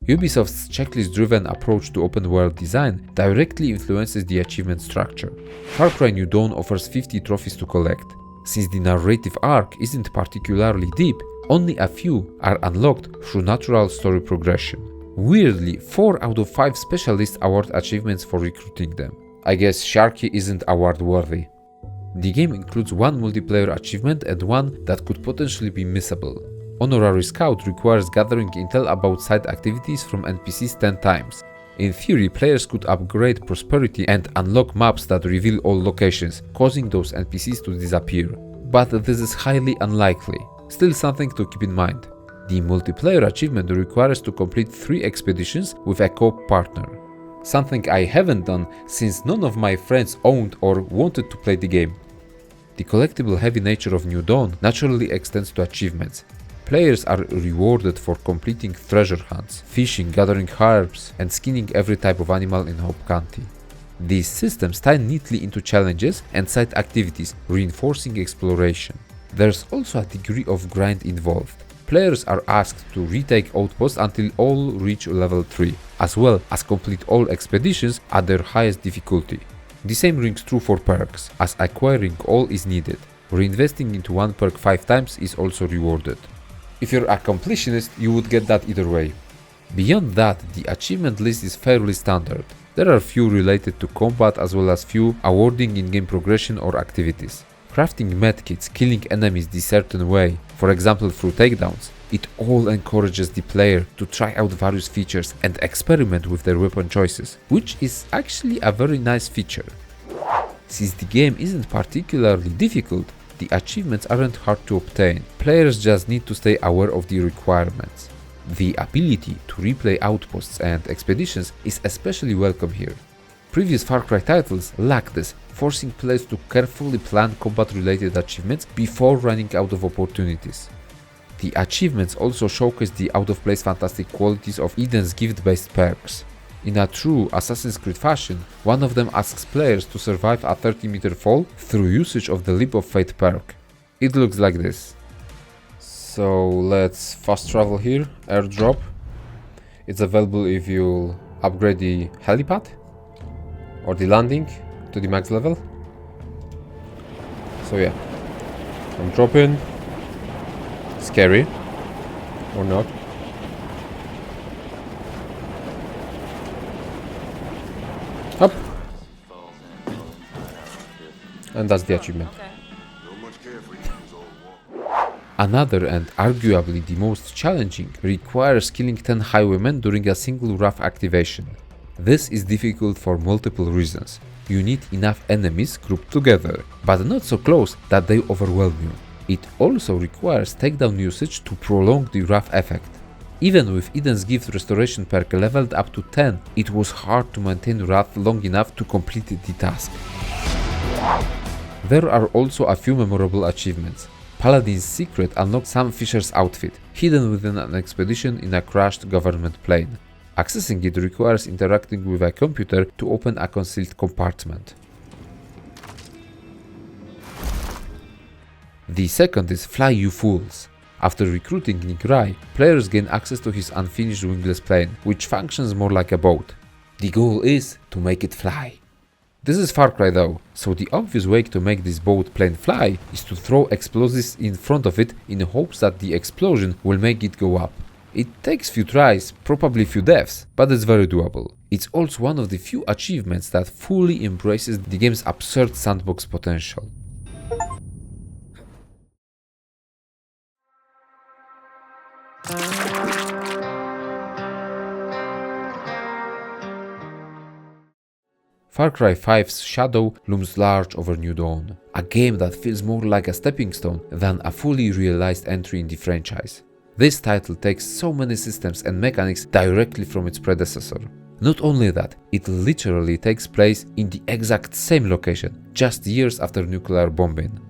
Ubisoft's checklist-driven approach to open-world design directly influences the achievement structure. Far Cry New Dawn offers 50 trophies to collect. Since the narrative arc isn't particularly deep, only a few are unlocked through natural story progression. Weirdly, 4 out of 5 specialists award achievements for recruiting them. I guess Sharky isn't award-worthy. The game includes 1 multiplayer achievement and 1 that could potentially be missable. Honorary Scout requires gathering intel about side activities from NPCs 10 times. In theory, players could upgrade prosperity and unlock maps that reveal all locations, causing those NPCs to disappear. But this is highly unlikely. Still something to keep in mind. The multiplayer achievement requires to complete 3 expeditions with a co-op partner. Something I haven't done since none of my friends owned or wanted to play the game. The collectible-heavy nature of New Dawn naturally extends to achievements. Players are rewarded for completing treasure hunts, fishing, gathering herbs, and skinning every type of animal in Hope County. These systems tie neatly into challenges and side activities, reinforcing exploration. There's also a degree of grind involved. Players are asked to retake outposts until all reach level 3, as well as complete all expeditions at their highest difficulty. The same rings true for perks, as acquiring all is needed. Reinvesting into one perk 5 times is also rewarded. If you're a completionist, you would get that either way. Beyond that, the achievement list is fairly standard. There are few related to combat as well as few awarding in-game progression or activities. Crafting medkits, killing enemies the certain way, for example through takedowns, it all encourages the player to try out various features and experiment with their weapon choices, which is actually a very nice feature. Since the game isn't particularly difficult, the achievements aren't hard to obtain. Players just need to stay aware of the requirements. The ability to replay outposts and expeditions is especially welcome here. Previous Far Cry titles lack this, forcing players to carefully plan combat-related achievements before running out of opportunities. The achievements also showcase the out-of-place fantastic qualities of Eden's Gift-based perks. In a true Assassin's Creed fashion, one of them asks players to survive a 30-meter fall through usage of the Leap of Faith perk. It looks like this. So let's fast travel here, airdrop. It's available if you upgrade the helipad or the landing to the max level. So yeah, I'm dropping. Scary or not? Up. And that's the achievement. Another and arguably the most challenging requires killing 10 highwaymen during a single rough activation. This is difficult for multiple reasons. You need enough enemies grouped together, but not so close that they overwhelm you. It also requires takedown usage to prolong the rough effect. Even with Eden's Gift restoration perk leveled up to 10, it was hard to maintain wrath long enough to complete the task. There are also a few memorable achievements. Paladin's Secret unlocks Sam Fisher's outfit, hidden within an expedition in a crashed government plane. Accessing it requires interacting with a computer to open a concealed compartment. The second is Fly You Fools. After recruiting Nick Rai, players gain access to his unfinished wingless plane, which functions more like a boat. The goal is to make it fly. This is Far Cry though, so the obvious way to make this boat plane fly is to throw explosives in front of it in hopes that the explosion will make it go up. It takes few tries, probably few deaths, but it's very doable. It's also one of the few achievements that fully embraces the game's absurd sandbox potential. Far Cry 5's Shadow looms large over New Dawn, a game that feels more like a stepping stone than a fully realized entry in the franchise. This title takes so many systems and mechanics directly from its predecessor. Not only that, it literally takes place in the exact same location, just years after nuclear bombing.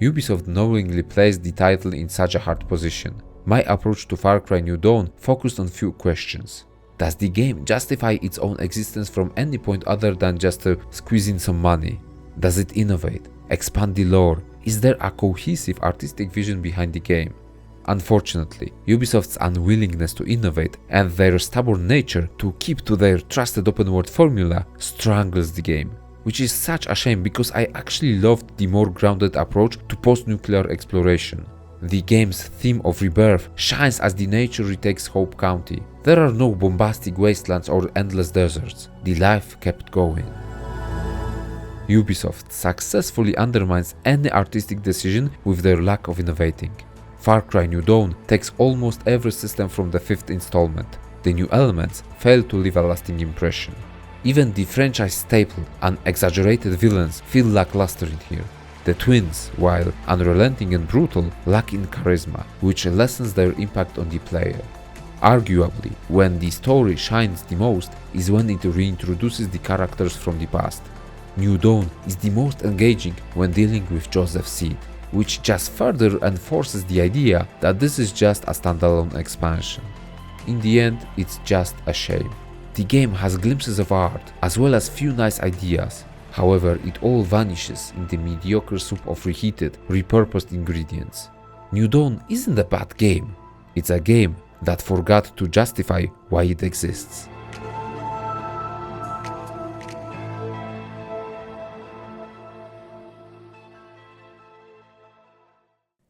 Ubisoft knowingly placed the title in such a hard position. My approach to Far Cry New Dawn focused on few questions. Does the game justify its own existence from any point other than just to squeeze in some money? Does it innovate, expand the lore? Is there a cohesive artistic vision behind the game? Unfortunately, Ubisoft's unwillingness to innovate and their stubborn nature to keep to their trusted open world formula strangles the game, which is such a shame because I actually loved the more grounded approach to post-nuclear exploration. The game's theme of rebirth shines as the nature retakes Hope County. There are no bombastic wastelands or endless deserts. The life kept going. Ubisoft successfully undermines any artistic decision with their lack of innovating. Far Cry New Dawn takes almost every system from the 5th installment. The new elements fail to leave a lasting impression. Even the franchise staple and exaggerated villains feel lackluster in here. The twins, while unrelenting and brutal, lack in charisma, which lessens their impact on the player. Arguably, when the story shines the most is when it reintroduces the characters from the past. New Dawn is the most engaging when dealing with Joseph Seed, which just further enforces the idea that this is just a standalone expansion. In the end, it's just a shame. The game has glimpses of art, as well as few nice ideas. However, it all vanishes in the mediocre soup of reheated, repurposed ingredients. New Dawn isn't a bad game. It's a game that forgot to justify why it exists.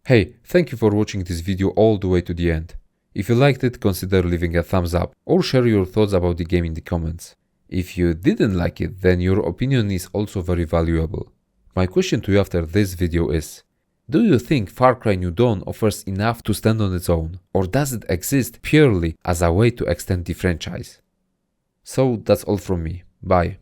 Hey, thank you for watching this video all the way to the end. If you liked it, consider leaving a thumbs up or share your thoughts about the game in the comments. If you didn't like it, then your opinion is also very valuable. My question to you after this video is: do you think Far Cry New Dawn offers enough to stand on its own, or does it exist purely as a way to extend the franchise? So that's all from me. Bye.